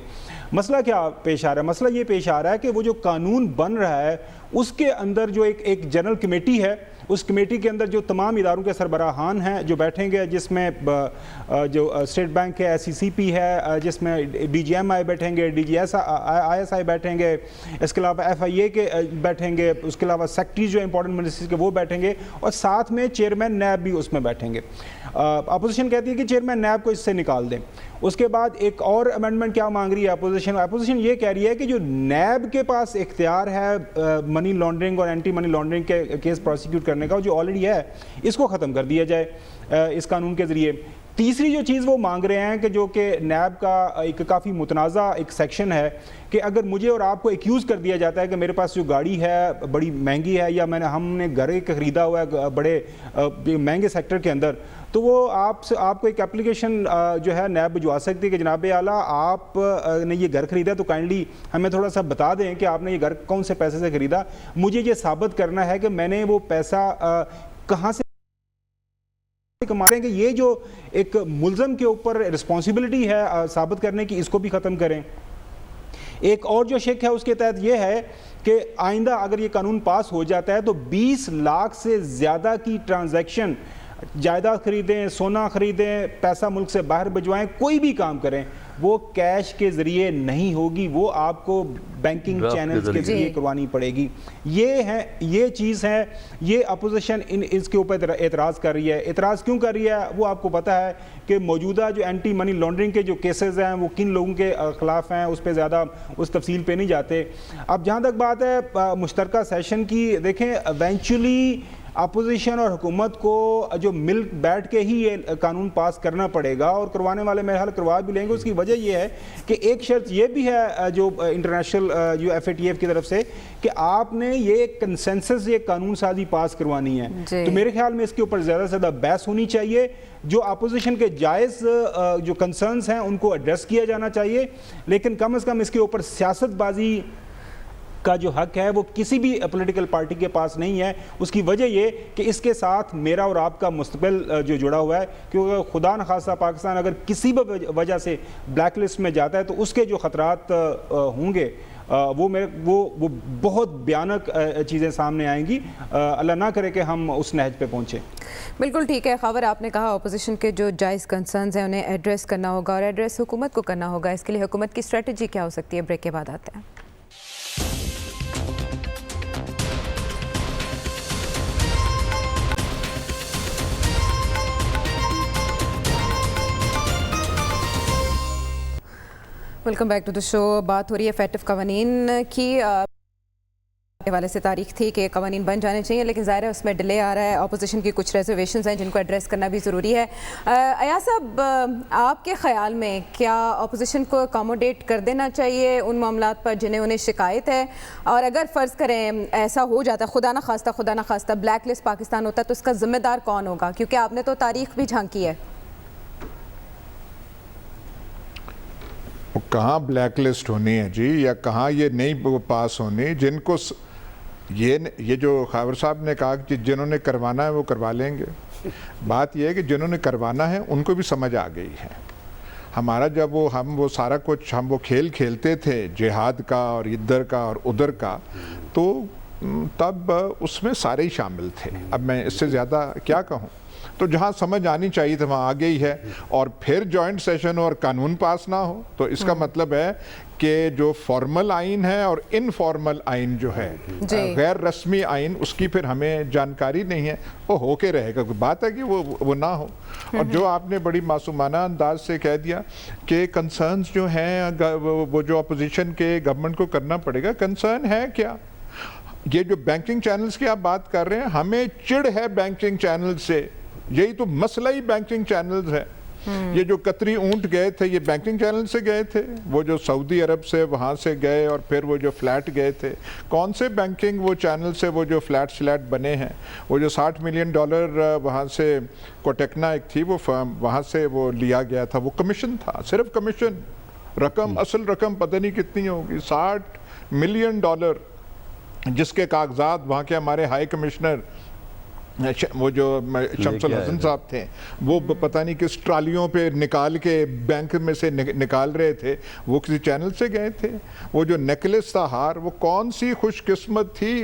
مسئلہ کیا پیش آ رہا ہے؟ مسئلہ یہ پیش آ رہا ہے کہ وہ جو قانون بن رہا ہے اس کے اندر جو ایک جنرل کمیٹی ہے, اس کمیٹی کے اندر جو تمام اداروں کے سربراہان ہیں جو بیٹھیں گے, جس میں جو اسٹیٹ بینک ہے, SCCP ہے, جس میں DGMI بیٹھیں گے, ISI بیٹھیں گے, اس کے علاوہ FIA کے بیٹھیں گے, اس کے علاوہ سیکٹری جو امپورٹنٹ منسٹریز کے وہ بیٹھیں گے, اور ساتھ میں چیئرمین نیب بھی اس میں بیٹھیں گے. اپوزیشن کہتی ہے کہ چیئرمین نیب کو اس سے نکال دیں. اس کے بعد ایک اور امینڈمنٹ کیا مانگ رہی ہے اپوزیشن یہ کہہ رہی ہے کہ جو نیب کے پاس اختیار ہے منی لانڈرنگ اور اینٹی منی لانڈرنگ کے کیس پروسیکیوٹ کرنے کا, جو آلریڈی ہے, اس کو ختم کر دیا جائے اس قانون کے ذریعے. تیسری جو چیز وہ مانگ رہے ہیں کہ جو کہ نیب کا ایک کافی متنازع ایک سیکشن ہے کہ اگر مجھے اور آپ کو ایکیوز کر دیا جاتا ہے کہ میرے پاس جو گاڑی ہے بڑی مہنگی ہے یا ہم نے گھر ایک خریدا ہوا ہے بڑے مہنگے سیکٹر کے اندر، تو وہ آپ کو ایک اپلیکیشن جو ہے نیب بھجوا سکتی ہے کہ جناب اعلیٰ آپ نے یہ گھر خریدا تو کائنڈلی ہمیں تھوڑا سا بتا دیں کہ آپ نے یہ گھر کون سے پیسے سے خریدا، مجھے یہ ثابت کرنا ہے کہ میں نے وہ پیسہ کہاں سے کماریں گے۔ یہ جو ایک ملزم کے اوپر رسپانسبلٹی ہے ثابت کرنے کی، اس کو بھی ختم کریں۔ ایک اور جو شک ہے اس کے تحت یہ ہے کہ آئندہ اگر یہ قانون پاس ہو جاتا ہے تو 20 لاکھ سے زیادہ کی ٹرانزیکشن، جائیداد خریدیں، سونا خریدیں، پیسہ ملک سے باہر بھجوائیں، کوئی بھی کام کریں، وہ کیش کے ذریعے نہیں ہوگی، وہ آپ کو بینکنگ چینلز کے ذریعے کروانی پڑے گی۔ یہ چیز ہے، یہ اپوزیشن اس کے اوپر اعتراض کر رہی ہے۔ اعتراض کیوں کر رہی ہے وہ آپ کو پتہ ہے کہ موجودہ جو اینٹی منی لانڈرنگ کے جو کیسز ہیں وہ کن لوگوں کے خلاف ہیں، اس پہ زیادہ اس تفصیل پہ نہیں جاتے۔ اب جہاں تک بات ہے مشترکہ سیشن کی، دیکھیں ایونچولی اپوزیشن اور حکومت کو جو مل بیٹھ کے ہی یہ قانون پاس کرنا پڑے گا، اور کروانے والے میرے حال کروا بھی لیں گے۔ اس کی وجہ یہ ہے کہ ایک شرط یہ بھی ہے جو انٹرنیشنل جو FATF کی طرف سے کہ آپ نے یہ کنسنسس یہ قانون سازی پاس کروانی ہے، تو میرے خیال میں اس کے اوپر زیادہ سے زیادہ بحث ہونی چاہیے۔ جو اپوزیشن کے جائز جو کنسرنز ہیں ان کو ایڈریس کیا جانا چاہیے، لیکن کم از کم اس کے اوپر سیاست بازی کا جو حق ہے وہ کسی بھی پولیٹیکل پارٹی کے پاس نہیں ہے۔ اس کی وجہ یہ کہ اس کے ساتھ میرا اور آپ کا مستقبل جو جڑا ہوا ہے، کیونکہ خدا نخواستہ پاکستان اگر کسی بھی وجہ سے بلیک لسٹ میں جاتا ہے تو اس کے جو خطرات ہوں گے وہ بہت بھیانک چیزیں سامنے آئیں گی۔ اللہ نہ کرے کہ ہم اس نہج پہ پہنچیں۔ بالکل ٹھیک ہے خاور، آپ نے کہا اپوزیشن کے جو جائز کنسرنز ہیں انہیں ایڈریس کرنا ہوگا، اور ایڈریس حکومت کو کرنا ہوگا۔ اس کے لیے حکومت کی اسٹریٹجی کیا ہو سکتی ہے؟ بریک کے بعد آتے ہیں۔ ویلکم بیک ٹو دا شو۔ بات ہو رہی ہے FATF قوانین کی، حوالے سے تاریخ تھی کہ قوانین بن جانے چاہیے، لیکن ظاہر ہے اس میں ڈیلے آ رہا ہے۔ اپوزیشن کی کچھ ریزرویشنز ہیں جن کو ایڈریس کرنا بھی ضروری ہے۔ ایاز صاحب، آپ کے خیال میں کیا اپوزیشن کو اکاموڈیٹ کر دینا چاہیے ان معاملات پر جنہیں انہیں شکایت ہے؟ اور اگر فرض کریں ایسا ہو جاتا ہے، خدا نخواستہ بلیک لسٹ پاکستان ہوتا ہے، تو اس کا ذمہ دار کون ہوگا؟ کیونکہ آپ نے تو تاریخ بھی جھانکی ہے۔ کہاں بلیک لسٹ ہونی ہے جی، یا کہاں یہ نہیں پاس ہونی؟ جن کو یہ جو خاور صاحب نے کہا کہ جنہوں نے کروانا ہے وہ کروا لیں گے۔ بات یہ ہے کہ جنہوں نے کروانا ہے ان کو بھی سمجھ آ گئی ہے۔ ہمارا جب ہم وہ سارا کچھ وہ کھیل کھیلتے تھے جہاد کا اور ادھر کا اور ادھر کا، تو تب اس میں سارے ہی شامل تھے۔ اب میں اس سے زیادہ کیا کہوں؟ تو جہاں سمجھ آنی چاہیے تھا وہاں آ گئی ہے، اور پھر جوائنٹ سیشن اور قانون پاس نہ ہو تو اس کا مطلب ہے کہ جو فارمل آئین ہے اور انفارمل آئین جو ہے، غیر رسمی آئین، اس کی پھر ہمیں جانکاری نہیں ہے، وہ ہو کے رہے گا۔ بات ہے کہ وہ نہ ہو۔ اور جو آپ نے بڑی معصومانہ انداز سے کہہ دیا کہ کنسرنز جو ہیں وہ جو اپوزیشن کے گورنمنٹ کو کرنا پڑے گا، کنسرن ہے کیا؟ یہ جو بینکنگ چینلز کی آپ بات کر رہے ہیں، ہمیں چڑ ہے بینکنگ چینل سے، یہی تو مسئلہ ہی بینکنگ چینلز ہے۔ یہ جو قطری اونٹ گئے تھے یہ بینکنگ چینل سے گئے تھے، وہ جو سعودی عرب سے وہاں سے گئے، اور پھر وہ جو فلیٹ گئے تھے، کون سے بینکنگ وہ چینل سے وہ جو فلیٹ بنے ہیں؟ وہ جو $60 ملین وہاں سے کوٹیکنا ایک تھی وہ فرم، وہاں سے وہ لیا گیا تھا، وہ کمیشن تھا، صرف کمیشن، رقم اصل رقم پتہ نہیں کتنی ہوگی، $60 ملین، جس کے کاغذات وہاں کے ہمارے ہائی کمشنر وہ جو شمس الحسن صاحب تھے وہ پتہ نہیں کس ٹرالیوں پہ نکال کے بینک میں سے نکال رہے تھے، وہ کسی چینل سے گئے تھے۔ وہ جو نیکلس تھا، ہار، وہ کون سی خوش قسمت تھی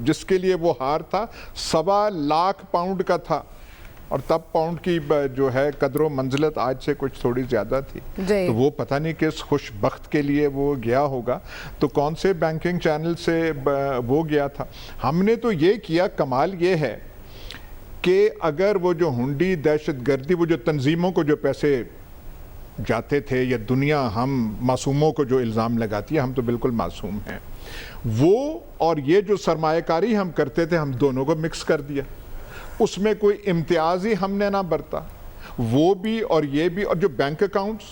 جس کے لیے وہ ہار تھا؟ £1.25 لاکھ کا تھا، اور تب پاؤنڈ کی جو ہے قدر و منزلت آج سے کچھ تھوڑی زیادہ تھی، تو وہ پتہ نہیں کس خوش بخت کے لیے وہ گیا ہوگا، تو کون سے بینکنگ چینل سے وہ گیا تھا۔ ہم نے تو یہ کیا، کمال یہ ہے کہ اگر وہ جو ہنڈی دہشت گردی، وہ جو تنظیموں کو جو پیسے جاتے تھے، یا دنیا ہم معصوموں کو جو الزام لگاتی ہے، ہم تو بالکل معصوم ہیں، وہ اور یہ جو سرمایہ کاری ہم کرتے تھے، ہم دونوں کو مکس کر دیا، اس میں کوئی امتیاز ہی ہم نے نہ برتا۔ وہ بھی اور یہ بھی. اور جو بینک اکاؤنٹس,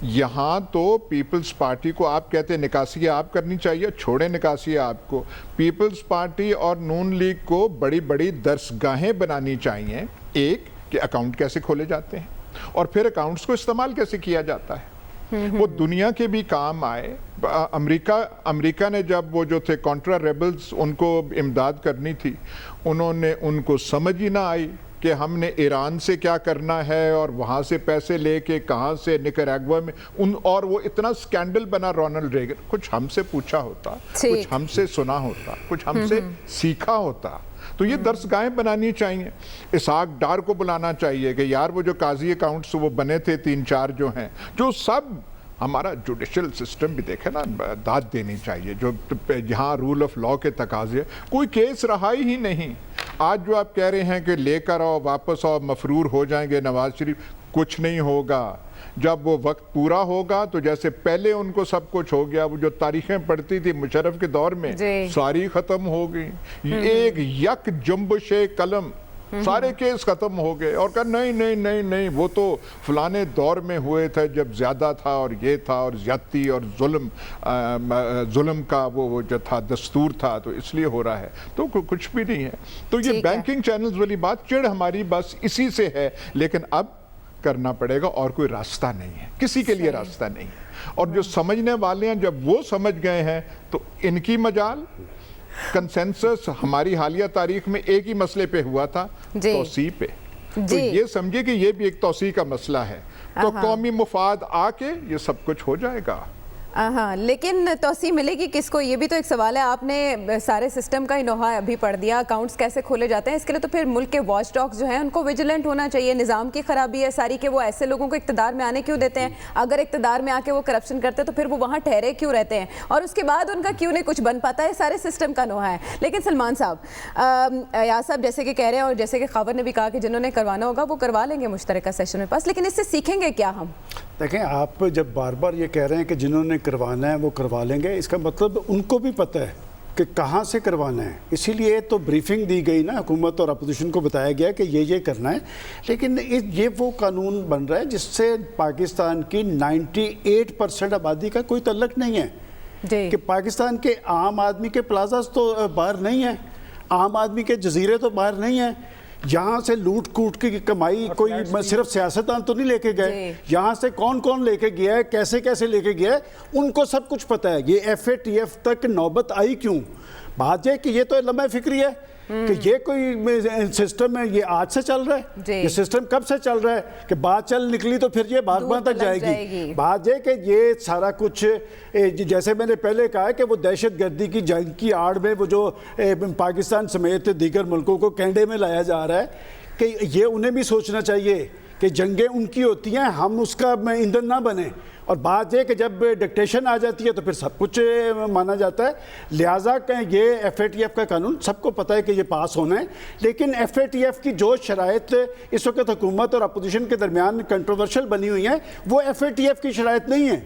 یہاں تو پیپلز پارٹی کو آپ کہتے ہیں نکاسیاں آپ کرنی چاہیے, چھوڑیں نکاسیاں آپ کو. پیپلز پارٹی اور نون لیگ کو بڑی بڑی درسگاہیں بنانی چاہیے. ایک کہ اکاؤنٹ کیسے کھولے جاتے ہیں اور پھر اکاؤنٹس کو استعمال کیسے کیا جاتا ہے, وہ دنیا کے بھی کام آئے. امریکہ نے جب وہ جو تھے کانٹرا ریبلز, ان کو امداد کرنی تھی, انہوں نے, ان کو سمجھ ہی نہ آئی کہ ہم نے ایران سے کیا کرنا ہے اور وہاں سے پیسے لے کے کہاں سے نکراگوا میں اور وہ اتنا سکینڈل بنا رونلڈ ریگن. کچھ ہم سے پوچھا ہوتا, کچھ ہم سے سنا ہوتا, کچھ ہم سے سیکھا ہوتا. تو یہ درسگاہیں بنانی چاہیے. اسحاق ڈار کو بلانا چاہیے کہ یار وہ جو قاضی اکاؤنٹس وہ بنے تھے 3-4 جو ہیں, جو سب ہمارا جوڈیشل سسٹم بھی دیکھے نا, داد دینی چاہیے. جو یہاں رول آف لا کے تقاضے, کوئی کیس رہائی ہی نہیں. آج جو آپ کہہ رہے ہیں کہ لے کر آؤ, واپس آؤ, مفرور ہو جائیں گے نواز شریف, کچھ نہیں ہوگا. جب وہ وقت پورا ہوگا تو جیسے پہلے ان کو سب کچھ ہو گیا, وہ جو تاریخیں پڑھتی تھی مشرف کے دور میں ساری ختم ہو گئی. ایک یک جنبش قلم سارے کیس ختم ہو گئے. اور کہا نہیں نہیں نہیں نہیں, وہ تو فلانے دور میں ہوئے تھے جب زیادہ تھا اور یہ تھا اور زیادتی اور ظلم کا وہ جو تھا دستور تھا, تو اس لیے ہو رہا ہے. تو کچھ بھی نہیں ہے. تو یہ بینکنگ چینلز والی بات چڑ ہماری بس اسی سے ہے, لیکن اب کرنا پڑے گا, اور کوئی راستہ نہیں ہے, کسی کے لیے راستہ نہیں ہے. اور جو سمجھنے والے ہیں جب وہ سمجھ گئے ہیں تو ان کی مجال کنسنسس ہماری حالیہ تاریخ میں ایک ہی مسئلے پہ ہوا تھا, توسیع پہ. تو یہ سمجھے کہ یہ بھی ایک توسیع کا مسئلہ ہے, تو قومی مفاد آ کے یہ سب کچھ ہو جائے گا. ہاں, لیکن توسیع ملے گی کس کو, یہ بھی تو ایک سوال ہے. آپ نے سارے سسٹم کا انوہا ابھی پڑھ دیا, اکاؤنٹس کیسے کھولے جاتے ہیں. اس کے لیے تو پھر ملک کے واچ ڈاگز جو ہیں ان کو ویجیلنٹ ہونا چاہیے. نظام کی خرابی ہے ساری کہ وہ ایسے لوگوں کو اقتدار میں آنے کیوں دیتے ہیں. اگر اقتدار میں آ کے وہ کرپشن کرتے تو پھر وہ وہاں ٹھہرے کیوں رہتے ہیں, اور اس کے بعد ان کا کیوں نہیں کچھ بن پاتا ہے. سارے سسٹم کا انوہا ہے. لیکن سلمان صاحب, ایاز صاحب جیسے کہ کہہ رہے ہیں, اور جیسے کہ خاور نے بھی کہا کہ جنہوں نے کروانا ہوگا وہ کروا لیں گے مشترکہ سیشن میں پاس, لیکن اس سے سیکھیں گے کیا ہم؟ دیکھیں, آپ جب بار بار یہ کہہ رہے ہیں کہ جنہوں نے کروانا ہے وہ کروا لیں گے, اس کا مطلب ان کو بھی پتہ ہے کہ کہاں سے کروانا ہے. اسی لیے تو بریفنگ دی گئی نا, حکومت اور اپوزیشن کو بتایا گیا کہ یہ کرنا ہے. لیکن یہ وہ قانون بن رہا ہے جس سے پاکستان کی 98% آبادی کا کوئی تعلق نہیں ہے. کہ پاکستان کے عام آدمی کے پلازاز تو باہر نہیں ہیں, عام آدمی کے جزیرے تو باہر نہیں ہیں. یہاں سے لوٹ کوٹ کی کمائی کوئی صرف سیاستدان تو نہیں لے کے گئے, یہاں سے کون کون لے کے گیا ہے, کیسے کیسے لے کے گیا ہے, ان کو سب کچھ پتہ ہے. یہ FATF تک نوبت آئی کیوں؟ بات یہ کہ یہ تو لمحہ فکری ہے کہ یہ کوئی سسٹم ہے, یہ آج سے چل رہا ہے. یہ سسٹم کب سے چل رہا ہے کہ بات چل نکلی تو پھر یہ باغباں تک جائے گی. بات یہ کہ یہ سارا کچھ جیسے میں نے پہلے کہا کہ وہ دہشت گردی کی جنگ کی آڑ میں وہ جو پاکستان سمیت دیگر ملکوں کو کینڈے میں لایا جا رہا ہے, کہ یہ انہیں بھی سوچنا چاہیے کہ جنگیں ان کی ہوتی ہیں, ہم اس کا ایندھن نہ بنیں. اور بات یہ کہ جب ڈکٹیشن آ جاتی ہے تو پھر سب کچھ مانا جاتا ہے. لہٰذا یہ FATF کا قانون سب کو پتہ ہے کہ یہ پاس ہونا ہے. لیکن FATF کی جو شرائط اس وقت حکومت اور اپوزیشن کے درمیان کنٹروورشل بنی ہوئی ہیں, وہ FATF کی شرائط نہیں ہیں.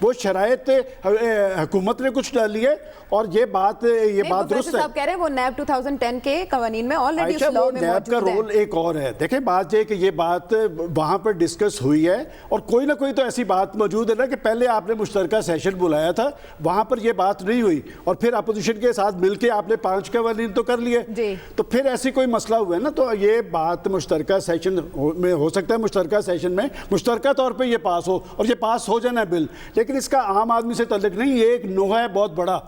وہ شرائط حکومت نے کچھ ڈالی ہے, اور یہ بات درست ہے. صاحب کہہ رہے ہیں وہ نیب 2010 کے قوانین میں آلریڈی اس لاء میں نیب کا رول ایک اور ہے. دیکھیں, بات یہ کہ یہ بات وہاں پر ڈسکس ہوئی ہے, اور کوئی نہ کوئی تو ایسی بات موجود ہے نا کہ پہلے آپ نے مشترکہ سیشن بلایا تھا, وہاں پر یہ بات نہیں ہوئی, اور پھر اپوزیشن کے ساتھ مل کے آپ نے 5 قوانین تو کر لیے, تو پھر ایسی کوئی مسئلہ ہوا ہے نا. تو یہ بات مشترکہ سیشن میں ہو سکتا ہے, مشترکہ سیشن میں مشترکہ طور پہ یہ پاس ہو اور یہ پاس ہو جانا ہے بل, لیکن اس کا عام آدمی سے تعلق نہیں. یہ ایک نوحہ ہے بہت بڑا.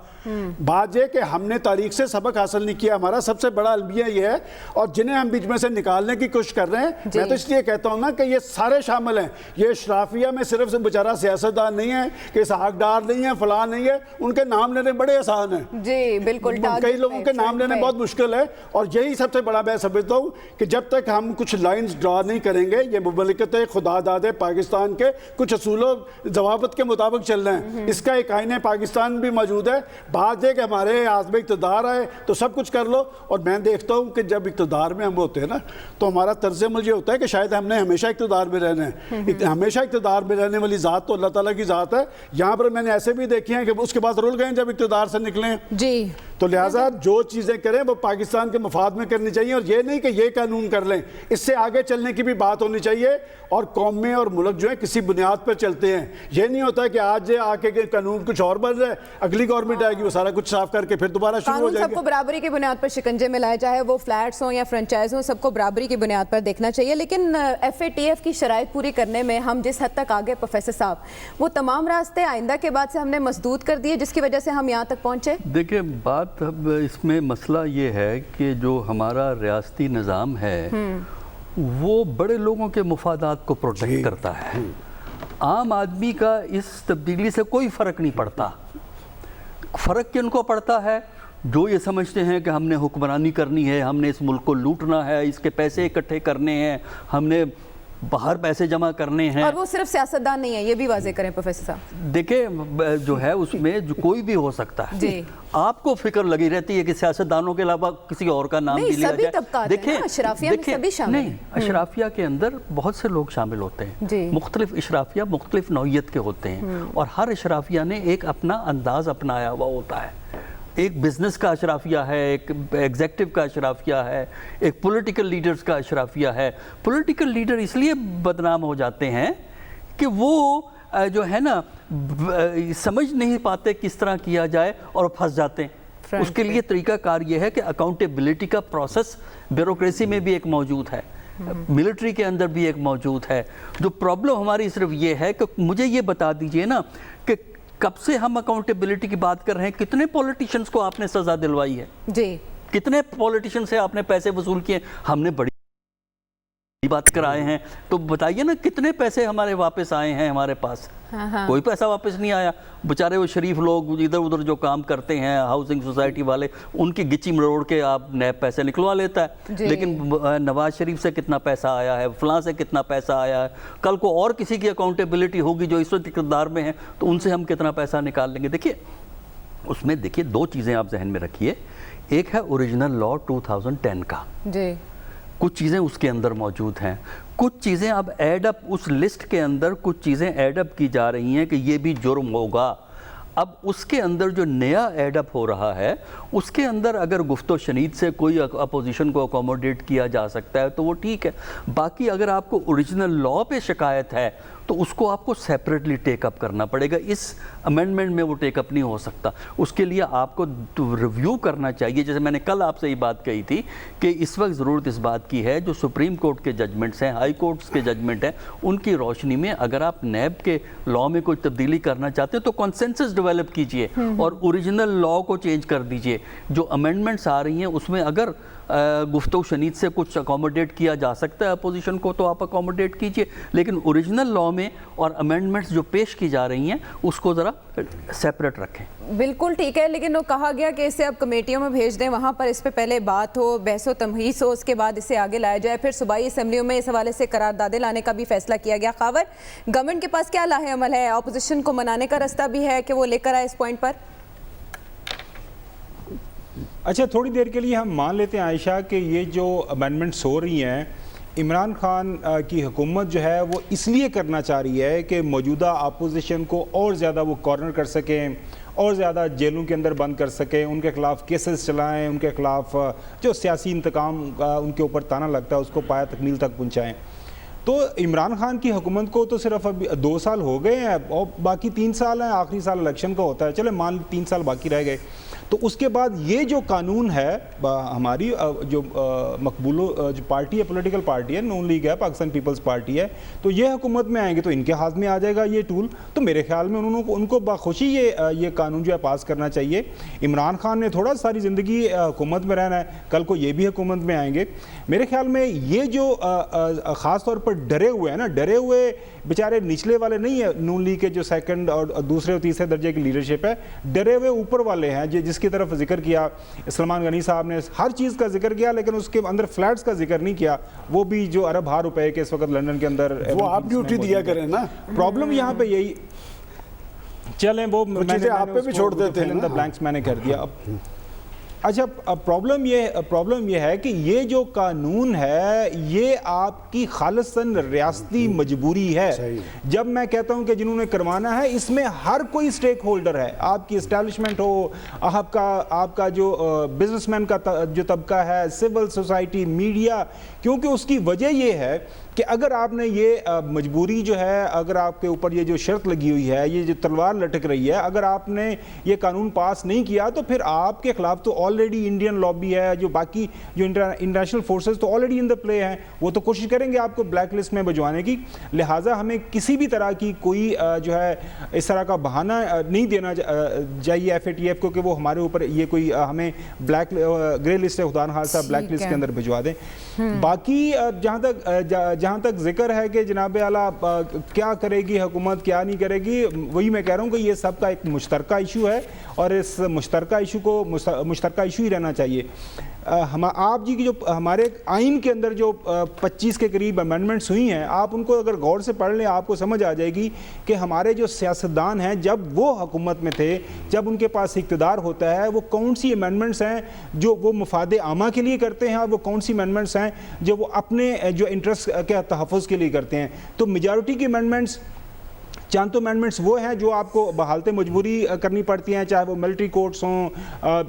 بات یہ کہ ہم نے تاریخ سے سبق حاصل نہیں کیا. ہمارا سب سے بڑا المیہ یہ ہے, اور جنہیں ہم بیچ میں سے نکالنے کی کوشش کر رہے ہیں, میں تو اس لیے کہتا ہوں نا کہ یہ سارے شامل ہیں. یہ اشرافیہ میں صرف بیچارہ سیاستدان نہیں ہے, کہ اسحاق ڈار نہیں ہے, فلاں نہیں ہے, ان کے نام لینے بڑے آسان ہیں. جی بالکل, کئی لوگوں کے نام لینے بہت مشکل ہے. اور یہی سب سے بڑا میں سمجھتا ہوں کہ جب تک ہم کچھ لائنز ڈرا نہیں کریں گے, یہ مملکت خدا داد پاکستان کے کچھ اصول و ضوابط کے مطابق چلنا ہے. اس کا ایک آئین پاکستان بھی موجود ہے. بات یہ کہ ہمارے ہاتھ میں اقتدار آئے تو سب کچھ کر لو, اور میں دیکھتا ہوں کہ جب اقتدار میں ہم ہوتے ہیں نا, تو ہمارا طرز عمل یہ ہوتا ہے کہ شاید ہم نے ہمیشہ اقتدار میں رہنا ہے. ہمیشہ اقتدار میں رہنے والی ذات تو اللہ تعالیٰ کی ذات ہے. یہاں پر میں نے ایسے بھی دیکھے ہیں کہ اس کے بعد رول گئے جب اقتدار سے نکلے. جی تو لہٰذا جو چیزیں کریں وہ پاکستان کے مفاد میں کرنی چاہیے، اور یہ نہیں کہ یہ قانون کر لیں، اس سے آگے چلنے کی بھی بات ہونی چاہیے، اور قومیں اور ملک جو ہیں کسی بنیاد پر چلتے ہیں. یہ نہیں ہوتا کہ آج آ کے قانون کچھ اور بن رہا ہے، اگلی گورنمنٹ آئے گی وہ سارا کچھ صاف کر کے پھر دوبارہ شروع ہو قانون جائے سب گا. کو برابری کی بنیاد پر شکنجے میں لائے، چاہے وہ فلیٹس ہوں یا فرنچائز ہوں، سب کو برابری کی بنیاد پر دیکھنا چاہیے. لیکن FATF کی شرائط پوری کرنے میں ہم جس حد تک آگے پروفیسر صاحب، وہ تمام راستے آئندہ کے بعد سے ہم نے مسدود کر دیے جس کی وجہ سے ہم یہاں تک پہنچے. دیکھیں بات اب اس میں مسئلہ یہ ہے کہ جو ہمارا ریاستی نظام ہے وہ بڑے لوگوں کے مفادات کو پروٹیکٹ کرتا ہے. عام آدمی کا اس تبدیلی سے کوئی فرق نہیں پڑتا. فرق کن کو پڑتا ہے؟ جو یہ سمجھتے ہیں کہ ہم نے حکمرانی کرنی ہے، ہم نے اس ملک کو لوٹنا ہے، اس کے پیسے اکٹھے کرنے ہیں، ہم نے باہر پیسے جمع کرنے ہیں. اور وہ صرف سیاستدان نہیں ہے، یہ بھی واضح کریں پروفیسر صاحب. دیکھیں جو ہے اس میں جو کوئی بھی ہو سکتا ہے. جی. آپ کو فکر لگی رہتی ہے کہ سیاستدانوں کے علاوہ کسی اور کا نام بھی لیا جائے. نہیں، سبھی طبقات ہیں نا، اشرافیہ میں سبھی شامل ہیں. نہیں، اشرافیہ کے اندر بہت سے لوگ شامل ہوتے ہیں. جی. مختلف اشرافیہ مختلف نوعیت کے ہوتے ہیں، اور ہر اشرافیہ نے ایک اپنا انداز اپنایا ہوا ہوتا ہے. ایک بزنس کا اشرافیہ ہے، ایک ایگزیکٹو کا اشرافیہ ہے، ایک پولیٹیکل لیڈرز کا اشرافیہ ہے. پولیٹیکل لیڈر اس لیے بدنام ہو جاتے ہیں کہ وہ جو ہے نا سمجھ نہیں پاتے کس طرح کیا جائے اور پھنس جاتے ہیں. اس کے لیے طریقہ کار یہ ہے کہ اکاؤنٹیبلٹی کا پروسیس بیوروکریسی میں بھی ایک موجود ہے، ملٹری کے اندر بھی ایک موجود ہے. جو پرابلم ہماری صرف یہ ہے کہ مجھے یہ بتا دیجئے نا کہ کب سے ہم اکاؤنٹیبلٹی کی بات کر رہے ہیں؟ کتنے پولیٹیشنز کو آپ نے سزا دلوائی ہے؟ جی. کتنے پولیٹیشن سے آپ نے پیسے وصول کیے؟ ہم نے بڑی بات کرائے ہیں، تو بتائیے نا کتنے پیسے ہمارے واپس آئے ہیں ہمارے پاس؟ کوئی پیسہ واپس نہیں آیا. بیچارے وہ شریف لوگ ادھر ادھر جو کام کرتے ہیں، ہاؤسنگ سوسائٹی والے، ان کی گچی مروڑ کے آپ نیب پیسے نکلوا لیتا ہے. لیکن نواز شریف سے کتنا پیسہ آیا ہے، فلاں سے کتنا پیسہ آیا ہے، کل کو اور کسی کی اکاؤنٹیبلٹی ہوگی جو اس وقت اقتدار میں ہیں تو ان سے ہم کتنا پیسہ نکال لیں گے. دیکھیے اس میں دیکھیے دو چیزیں آپ ذہن میں رکھیے. ایک ہے اوریجنل لا 2010 کا، جی. کچھ چیزیں اس کے اندر موجود ہیں، کچھ چیزیں اب ایڈ اپ، اس لسٹ کے اندر کچھ چیزیں ایڈ اپ کی جا رہی ہیں کہ یہ بھی جرم ہوگا. اب اس کے اندر جو نیا ایڈ اپ ہو رہا ہے اس کے اندر اگر گفت و شنید سے کوئی اپوزیشن کو اکوموڈیٹ کیا جا سکتا ہے تو وہ ٹھیک ہے. باقی اگر آپ کو اوریجنل لا پہ شکایت ہے تو اس کو آپ کو سیپریٹلی ٹیک اپ کرنا پڑے گا. اس امینڈمنٹ میں وہ ٹیک اپ نہیں ہو سکتا. اس کے لیے آپ کو ریویو کرنا چاہیے. جیسے میں نے کل آپ سے یہ بات کہی تھی کہ اس وقت ضرورت اس بات کی ہے جو سپریم کورٹ کے ججمنٹس ہیں، ہائی کورٹس کے ججمنٹ ہیں، ان کی روشنی میں اگر آپ نیب کے لا میں کوئی تبدیلی کرنا چاہتے ہیں تو کنسنسس ڈیولپ کیجئے اور اوریجنل لا کو چینج کر دیجئے. جو امینڈمنٹس آ رہی ہیں اس میں اگر گفت و شنید سے کچھ اکوموڈیٹ کیا جا سکتا ہے اپوزیشن کو تو آپ اکوموڈیٹ کیجئے، لیکن اوریجنل لا میں اور امینڈمنٹس جو پیش کی جا رہی ہیں اس کو ذرا سیپریٹ رکھیں. بالکل ٹھیک ہے، لیکن وہ کہا گیا کہ اسے اب کمیٹیوں میں بھیج دیں، وہاں پر اس پہ پہلے بات ہو، بحث و تمہیس ہو، اس کے بعد اسے آگے لایا جائے، پھر صوبائی اسمبلیوں میں اس حوالے سے قراردادیں لانے کا بھی فیصلہ کیا گیا. خاور، گورنمنٹ کے پاس کیا لاہے عمل ہے؟ اپوزیشن کو منانے کا راستہ بھی ہے کہ وہ لے کر آئے اس پوائنٹ پر؟ اچھا، تھوڑی دیر کے لیے ہم مان لیتے ہیں عائشہ کہ یہ جو امینڈمنٹس ہو رہی ہیں عمران خان کی حکومت جو ہے وہ اس لیے کرنا چاہ رہی ہے کہ موجودہ اپوزیشن کو اور زیادہ وہ کارنر کر سکیں، اور زیادہ جیلوں کے اندر بند کر سکیں، ان کے خلاف کیسز چلائیں، ان کے خلاف جو سیاسی انتقام ان کے اوپر تانا لگتا ہے اس کو پایہ تکمیل تک پہنچائیں. تو عمران خان کی حکومت کو تو صرف اب 2 سال ہو گئے ہیں اور باقی 3 سال ہیں، آخری سال الیکشن کا ہوتا ہے، چلے مان 3 سال باقی رہ گئے. تو اس کے بعد یہ جو قانون ہے ہماری جو مقبول جو پارٹی ہے، پولیٹیکل پارٹی ہے، نون لیگ ہے، پاکستان پیپلز پارٹی ہے، تو یہ حکومت میں آئیں گے تو ان کے ہاتھ میں آ جائے گا یہ ٹول. تو میرے خیال میں ان کو بخوشی یہ قانون جو ہے پاس کرنا چاہیے. عمران خان نے تھوڑا ساری زندگی حکومت میں رہنا ہے، کل کو یہ بھی حکومت میں آئیں گے. میرے خیال میں یہ جو خاص طور پر ڈرے ہوئے ہیں نا، ڈرے ہوئے بیچارے نچلے والے نہیں ہیں، نون لیگ کے جو سیکنڈ اور دوسرے اور تیسرے درجے کی لیڈرشپ ہے، ڈرے ہوئے اوپر والے ہیں جس کی طرف ذکر کیا سلمان غنی صاحب نے. ہر چیز کا ذکر کیا لیکن اس کے اندر فلیٹس کا ذکر نہیں کیا. وہ بھی جو ارب ہار روپے کے اس وقت لندن کے اندر وہ آپ ڈیوٹی دیا کریں نا. پرابلم یہاں پہ یہی چلیں وہ چیزیں آپ پہ بھی چھوڑ دیتے ہیں، بلینکس میں نے کر دیا. اب اچھا پرابلم یہ ہے کہ یہ جو قانون ہے یہ آپ کی خالصاً ریاستی مجبوری ہے. جب میں کہتا ہوں کہ جنہوں نے کروانا ہے اس میں ہر کوئی سٹیک ہولڈر ہے, آپ کی اسٹیبلشمنٹ ہو, آپ کا جو بزنس مین کا جو طبقہ ہے, سول سوسائٹی, میڈیا, کیونکہ اس کی وجہ یہ ہے کہ اگر آپ نے یہ مجبوری جو ہے, اگر آپ کے اوپر یہ جو شرط لگی ہوئی ہے, یہ جو تلوار لٹک رہی ہے, اگر آپ نے یہ قانون پاس نہیں کیا تو پھر آپ کے خلاف تو آلریڈی انڈین لابی ہے, جو باقی جو انٹرنیشنل فورسز تو آلریڈی ان دا پلے ہیں, وہ تو کوشش کریں گے آپ کو بلیک لسٹ میں بھجوانے کی. لہٰذا ہمیں کسی بھی طرح کی کوئی جو ہے اس طرح کا بہانہ نہیں دینا چاہیے FATF کو کہ وہ ہمارے اوپر یہ کوئی ہمیں بلیک گرے لسٹ ہے, خدا نخواستہ بلیک لسٹ کے اندر بھجوا دیں. باقی جہاں تک ذکر ہے کہ جناب اعلیٰ کیا کرے گی حکومت, کیا نہیں کرے گی, وہی میں کہہ رہا ہوں کہ یہ سب کا ایک مشترکہ ایشو ہے اور اس مشترکہ ایشو کو مشترکہ ایشو ہی رہنا چاہیے. آپ جی کی جو ہمارے آئین کے اندر جو 25 کے قریب امینڈمنٹس ہوئی ہیں, آپ ان کو اگر غور سے پڑھ لیں آپ کو سمجھ آ جائے گی کہ ہمارے جو سیاستدان ہیں جب وہ حکومت میں تھے, جب ان کے پاس اقتدار ہوتا ہے, وہ کون سی امینڈمنٹس ہیں جو وہ مفاد عامہ کے لیے کرتے ہیں اور وہ کون سی امینڈمنٹس ہیں جو وہ اپنے جو انٹرسٹ کے تحفظ کے لیے کرتے ہیں. تو میجارٹی کی امینڈمنٹس, چند تو امینڈمنٹس وہ ہیں جو آپ کو بحالت مجبوری کرنی پڑتی ہیں, چاہے وہ ملٹری کورٹس ہوں,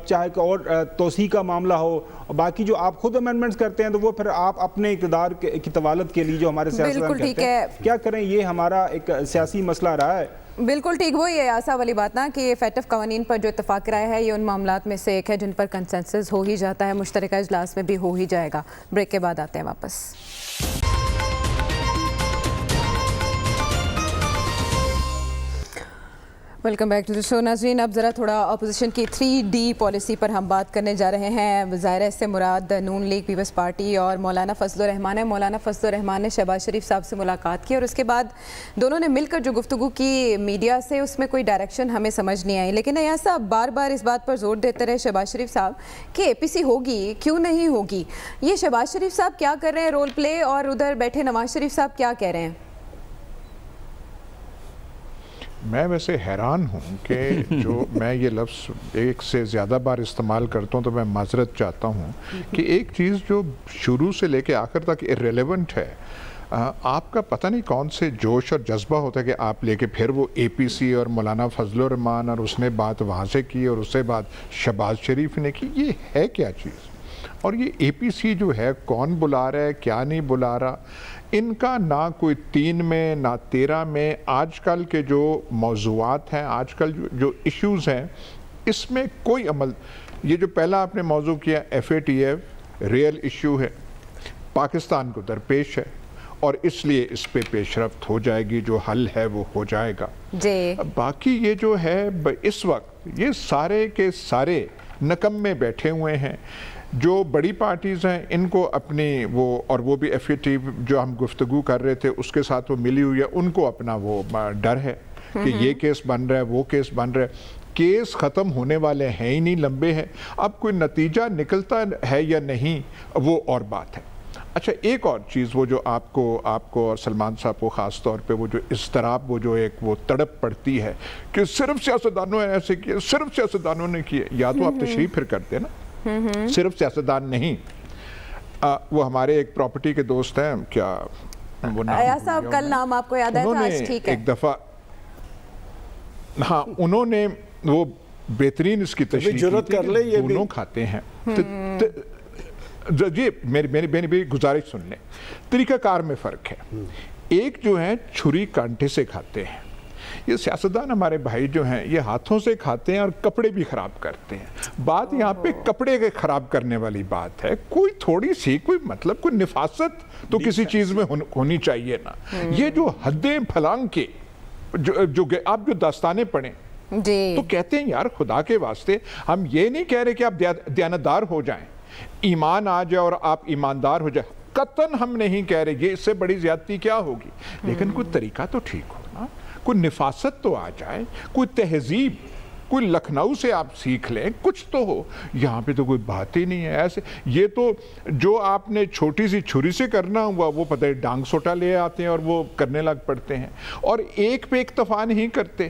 چاہے اور توسیع کا معاملہ ہو. باقی جو آپ خود امینڈمنٹس کرتے ہیں تو وہ پھر آپ اپنے اقتدار کی طوالت کے لیے جو ہمارے سیاستدان کہتے ہیں کیا کریں, یہ ہمارا ایک سیاسی مسئلہ رہا ہے. بالکل ٹھیک, وہی ہے آسا والی بات نا کہ FATF قوانین پر جو اتفاق رائے ہے یہ ان معاملات میں سے ایک ہے جن پر کنسنسس ہو ہی جاتا ہے, مشترکہ اجلاس میں بھی ہو ہی جائے گا. بریک کے بعد آتے ہیں واپس. ویلکم بیک ٹو دی شو. ناظرین, اب ذرا تھوڑا اپوزیشن کی 3D پالیسی پر ہم بات کرنے جا رہے ہیں. ظاہر ہے اس سے مراد نون لیگ پیپلز پارٹی اور مولانا فضل الرحمان ہے. مولانا فضل الرحمان نے شہباز شریف صاحب سے ملاقات کی اور اس کے بعد دونوں نے مل کر جو گفتگو کی میڈیا سے, اس میں کوئی ڈائریکشن ہمیں سمجھ نہیں آئی. لیکن ایاز صاحب بار بار اس بات پر زور دیتے رہے شہباز شریف صاحب کہ APC ہوگی, کیوں نہیں ہوگی. یہ شہباز شریف صاحب کیا کر رہے ہیں رول پلے, اور ادھر بیٹھے نواز شریف صاحب کیا کہہ رہے ہیں؟ میں ویسے حیران ہوں کہ جو میں یہ لفظ ایک سے زیادہ بار استعمال کرتا ہوں تو میں معذرت چاہتا ہوں کہ ایک چیز جو شروع سے لے کے آخر تک irrelevant ہے, آپ کا پتہ نہیں کون سے جوش اور جذبہ ہوتا ہے کہ آپ لے کے پھر وہ APC اور مولانا فضل الرحمان اور اس نے بات وہاں سے کی اور اس سے بات شہباز شریف نے کی. یہ ہے کیا چیز؟ اور یہ APC جو ہے کون بلا رہا ہے, کیا نہیں بلا رہا, ان کا نہ کوئی 3 میں نہ 13 میں. آج کل کے جو موضوعات ہیں, آج کل جو ایشوز ہیں, اس میں کوئی عمل. یہ جو پہلا آپ نے موضوع کیا FATF ریئل ایشو ہے, پاکستان کو درپیش ہے اور اس لیے اس پہ پیش رفت ہو جائے گی, جو حل ہے وہ ہو جائے گا. باقی یہ جو ہے اس وقت یہ سارے کے سارے نکمے بیٹھے ہوئے ہیں. جو بڑی پارٹیز ہیں ان کو اپنی اور وہ بھی FATF جو ہم گفتگو کر رہے تھے اس کے ساتھ وہ ملی ہوئی ہے, ان کو اپنا وہ ڈر ہے کہ یہ کیس بن رہا ہے, وہ کیس بن رہا ہے. کیس ختم ہونے والے ہیں ہی نہیں, لمبے ہیں. اب کوئی نتیجہ نکلتا ہے یا نہیں وہ اور بات ہے. اچھا, ایک اور چیز وہ جو آپ کو اور سلمان صاحب کو خاص طور پہ وہ جو اضطراب, وہ جو ایک وہ تڑپ پڑتی ہے کہ صرف سیاستدانوں نے ایسے کیے, صرف سیاستدانوں نے کیے. یا تو آپ تشریح پھر کرتے نا, صرف سیاستدان نہیں. وہ ہمارے ایک پراپرٹی کے دوست ہیں, کیا وہ نام ایاز صاحب کل نام آپ کو یاد ہے تھا, آج ٹھیک ہے. ایک دفعہ ہاں انہوں نے وہ بہترین اس کی تشریح جرات کر لے, یہ دونوں کھاتے ہیں. جی میری گزارش سن لیں, طریقہ کار میں فرق ہے. ایک جو ہے چھری کانٹے سے کھاتے ہیں, یہ سیاستدان ہمارے بھائی جو ہیں یہ ہاتھوں سے کھاتے ہیں اور کپڑے بھی خراب کرتے ہیں. بات یہاں پہ کپڑے کے خراب کرنے والی بات ہے. کوئی تھوڑی سی کوئی مطلب کوئی نفاست تو کسی چیز میں ہونی چاہیے نا. یہ جو حدیں پھلانگ کے جو آپ جو داستانیں پڑھیں تو کہتے ہیں یار خدا کے واسطے ہم یہ نہیں کہہ رہے کہ آپ دیانتدار ہو جائیں, ایمان آ جائے اور آپ ایماندار ہو جائیں, قطعاً ہم نہیں کہہ رہے, یہ اس سے بڑی زیادتی کیا ہوگی. لیکن کوئی طریقہ تو ٹھیک ہو نا, کوئی نفاست تو آ جائے, کوئی تہذیب, کوئی لکھنؤ سے آپ سیکھ لیں, کچھ تو ہو. یہاں پہ تو کوئی بات ہی نہیں ہے ایسے. یہ تو جو آپ نے چھوٹی سی چھری سے کرنا ہوا وہ پتہ ہے ڈانگ سوٹا لے آتے ہیں اور وہ کرنے لگ پڑتے ہیں, اور ایک پہ اکتفا نہیں کرتے.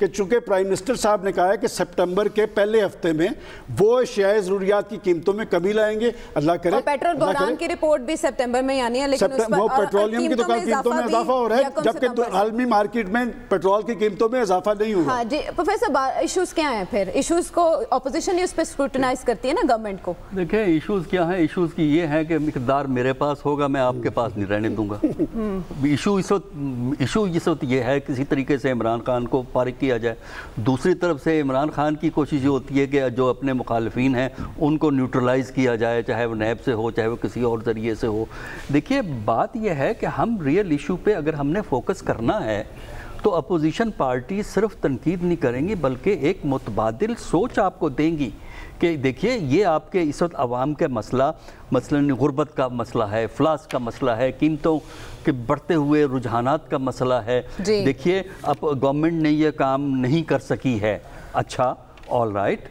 کہ چونکہ پرائم منسٹر صاحب نے کہا ہے کہ سپٹمبر کے پہلے ہفتے میں وہ اشیاء ضروریات کی قیمتوں میں کمی لائیں گے. اللہ کرے. اور پیٹرول بحران کی رپورٹ بھی سپٹمبر میں آنی ہے، لیکن اس وہ پیٹرولیم کی تو قیمتوں میں اضافہ ہو رہا ہے، جبکہ عالمی مارکیٹ میں پیٹرول کی قیمتوں میں اضافہ نہیں ہوا. ہاں جی پروفیسر، ایشوز کیا ہیں پھر؟ ایشوز کو اپوزیشن ہی اس پہ اسکروٹنائز کرتی ہے نا گورنمنٹ کو. دیکھیں ایشوز کیا ہیں، ایشوز کی یہ ہے کہ مقدار میرے پاس ہوگا، میں آپ کے پاس نہیں رہنے دوں گا. ایشو اس وقت یہ ہے کسی طریقے سے عمران خان کو فارغ کیا جائے. دوسری طرف سے عمران خان کی کوشش یہ ہوتی ہے کہ جو اپنے مخالفین ہیں ان کو نیوٹرلائز کیا جائے، چاہے وہ نیب سے ہو چاہے وہ کسی اور ذریعے سے ہو. دیکھیے بات یہ ہے کہ ہم ریئل ایشو پہ اگر ہم نے فوکس کرنا ہے تو اپوزیشن پارٹی صرف تنقید نہیں کریں گی بلکہ ایک متبادل سوچ آپ کو دیں گی کہ دیکھیے یہ آپ کے اس وقت عوام کا مسئلہ مثلاً غربت کا مسئلہ ہے، افلاس کا مسئلہ ہے، قیمتوں کے بڑھتے ہوئے رجحانات کا مسئلہ ہے. دیکھیے اب گورنمنٹ نے یہ کام نہیں کر سکی ہے، اچھا آل رائٹ،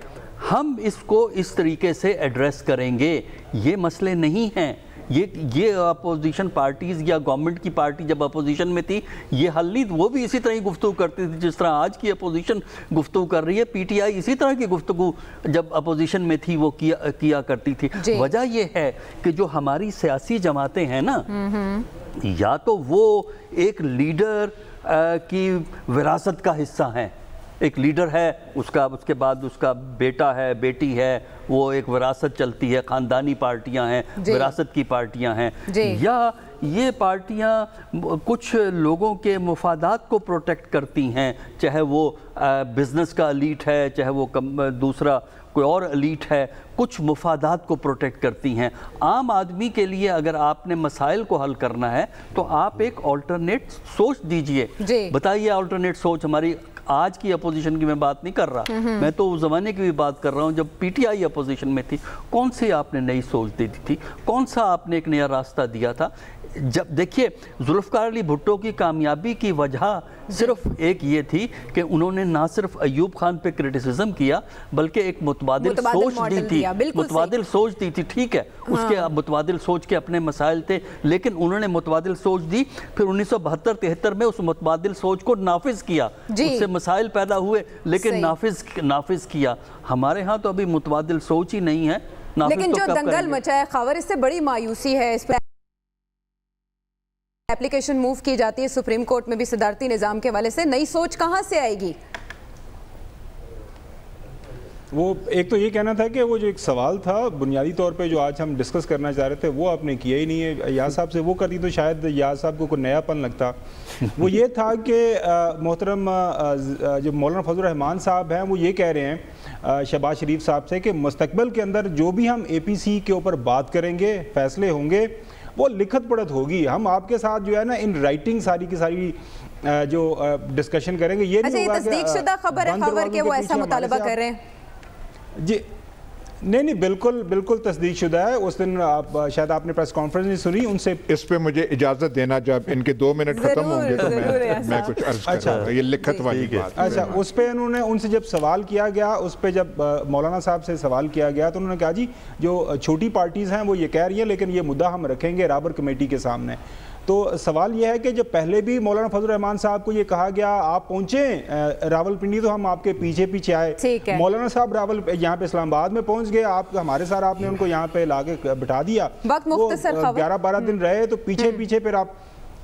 ہم اس کو اس طریقے سے ایڈریس کریں گے. یہ مسئلے نہیں ہیں، یہ اپوزیشن پارٹیز یا گورنمنٹ کی پارٹی جب اپوزیشن میں تھی یہ حل نہیں، وہ بھی اسی طرح ہی گفتگو کرتی تھی جس طرح آج کی اپوزیشن گفتگو کر رہی ہے. پی ٹی آئی اسی طرح کی گفتگو جب اپوزیشن میں تھی وہ کیا کرتی تھی. وجہ یہ ہے کہ جو ہماری سیاسی جماعتیں ہیں نا، یا تو وہ ایک لیڈر کی وراثت کا حصہ ہیں، ایک لیڈر ہے اس کے بعد اس کا بیٹا ہے بیٹی ہے، وہ ایک وراثت چلتی ہے، خاندانی پارٹیاں ہیں، وراثت کی پارٹیاں ہیں، یا یہ پارٹیاں کچھ لوگوں کے مفادات کو پروٹیکٹ کرتی ہیں، چاہے وہ بزنس کا الیٹ ہے چاہے وہ دوسرا کوئی اور الیٹ ہے، کچھ مفادات کو پروٹیکٹ کرتی ہیں. عام آدمی کے لیے اگر آپ نے مسائل کو حل کرنا ہے تو آپ ایک آلٹرنیٹ سوچ دیجئے. بتائیے آلٹرنیٹ سوچ ہماری آج کی اپوزیشن کی میں بات نہیں کر رہا، میں تو اس زمانے کی بھی بات کر رہا ہوں جب پی ٹی آئی اپوزیشن میں تھی. کون سی آپ نے نئی سوچ دی تھی، کون سا آپ نے ایک نیا راستہ دیا تھا؟ جب دیکھیے ذوالفقار علی بھٹو کی کامیابی کی وجہ صرف ایک یہ تھی کہ انہوں نے نہ صرف ایوب خان پہ کرٹیسزم کیا بلکہ ایک متبادل سوچ دی تھی. متبادل سوچ دی تھی، ٹھیک ہے اس کے متبادل سوچ کے اپنے مسائل تھے لیکن انہوں نے متبادل سوچ دی. پھر 1972-73 میں اس متبادل سوچ کو نافذ کیا، اس سے مسائل پیدا ہوئے لیکن نافذ کیا. ہمارے ہاں تو ابھی متبادل سوچ ہی نہیں ہے. لیکن جو دنگل مچا ہے خاور، اس سے بڑی مایوسی ہے. اس پہ اپلیکیشن موو کی جاتی ہے سپریم کورٹ میں بھی صدارتی نظام کے حوالے سے، نئی سوچ کہاں سے آئے گی؟ وہ ایک تو یہ کہنا تھا کہ وہ جو ایک سوال تھا بنیادی طور پہ جو آج ہم ڈسکس کرنا چاہ رہے تھے وہ آپ نے کیا ہی نہیں ہے. یاز صاحب سے وہ کرتی تو شاید یاز صاحب کو کوئی نیا پن لگتا. وہ یہ تھا کہ محترم جو مولانا فضل الرحمان صاحب ہیں وہ یہ کہہ رہے ہیں شہباز شریف صاحب سے کہ مستقبل کے اندر جو بھی ہم اے پی سی کے اوپر بات کریں گے، فیصلے ہوں گے، وہ لکھت پڑھت ہوگی. ہم آپ کے ساتھ جو ہے نا ان رائٹنگ ساری کی ساری جو ڈسکشن کریں گے. یہ نہیں ہوگا کہ تصدیق شدہ خبر ہے خبر کہ وہ ایسا مطالبہ کر رہے ہیں. جی نہیں بالکل تصدیق شدہ ہے. اس دن شاید آپ نے پریس کانفرنس نہیں سنی ان سے. اس پہ مجھے اجازت دینا جب ان کے 2 منٹ ختم ہوں گے تو میں کچھ عرض کروں گا. یہ لکھت والی بات. اچھا اس پہ انہوں نے ان سے جب سوال کیا گیا، اس پہ جب مولانا صاحب سے سوال کیا گیا تو انہوں نے کہا جی جو چھوٹی پارٹیز ہیں وہ یہ کہہ رہی ہیں لیکن یہ مدعا ہم رکھیں گے رابر کمیٹی کے سامنے. تو سوال یہ ہے کہ جب پہلے بھی مولانا فضل الرحمان صاحب کو یہ کہا گیا آپ پہنچیں راول پنڈی تو ہم آپ کے پیچھے آئے. مولانا صاحب یہاں پہ اسلام آباد میں پہنچ گئے، آپ ہمارے ساتھ آپ نے ان کو یہاں پہ لا کے بٹھا دیا. وہ 11-12 دن رہے تو پیچھے پھر آپ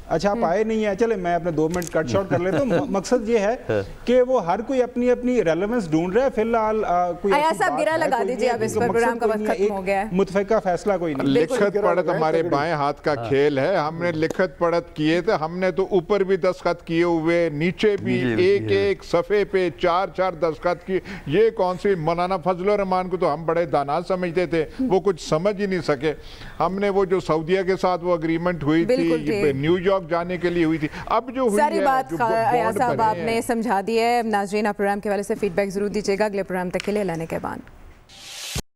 اچھا آپ آئے نہیں ہیں. چلے میں اپنے 2 منٹ کٹ شارٹ کر لیتا ہوں. مقصد یہ ہے کہ وہ ہر کوئی اپنی ریلیونس ڈھونڈ رہا ہے. فی الحال کوئی صاحب گرا لگا دیجیے، اب اس پر پروگرام کا وقت ختم ہو گیا ہے. متفقہ فیصلہ کوئی نہیں. لکھت پڑھت ہمارے بائیں ہاتھ کا کھیل ہے. ہم نے لکھت پڑھت کیے تھے، ہم نے تو اوپر بھی دستخط کیے ہوئے، نیچے بھی ایک صفحے پہ 4 دستخط کیے. یہ کون سی مولانا فضل الرحمان کو تو ہم بڑے دانا سمجھتے تھے، وہ کچھ سمجھ ہی نہیں سکے. ہم نے وہ جو سعودیہ کے ساتھ وہ اگریمنٹ ہوئی تھی نیو یارک جانے کے لیے ہوئی تھی، اب جو ہوئی ساری بات ایاز صاحب آپ نے سمجھا دی ہے. ناظرین آپ پروگرام کے حوالے سے فیڈ بیک ضرور دیجیے گا. اگلے پروگرام تک کے لیے لانے کے بعد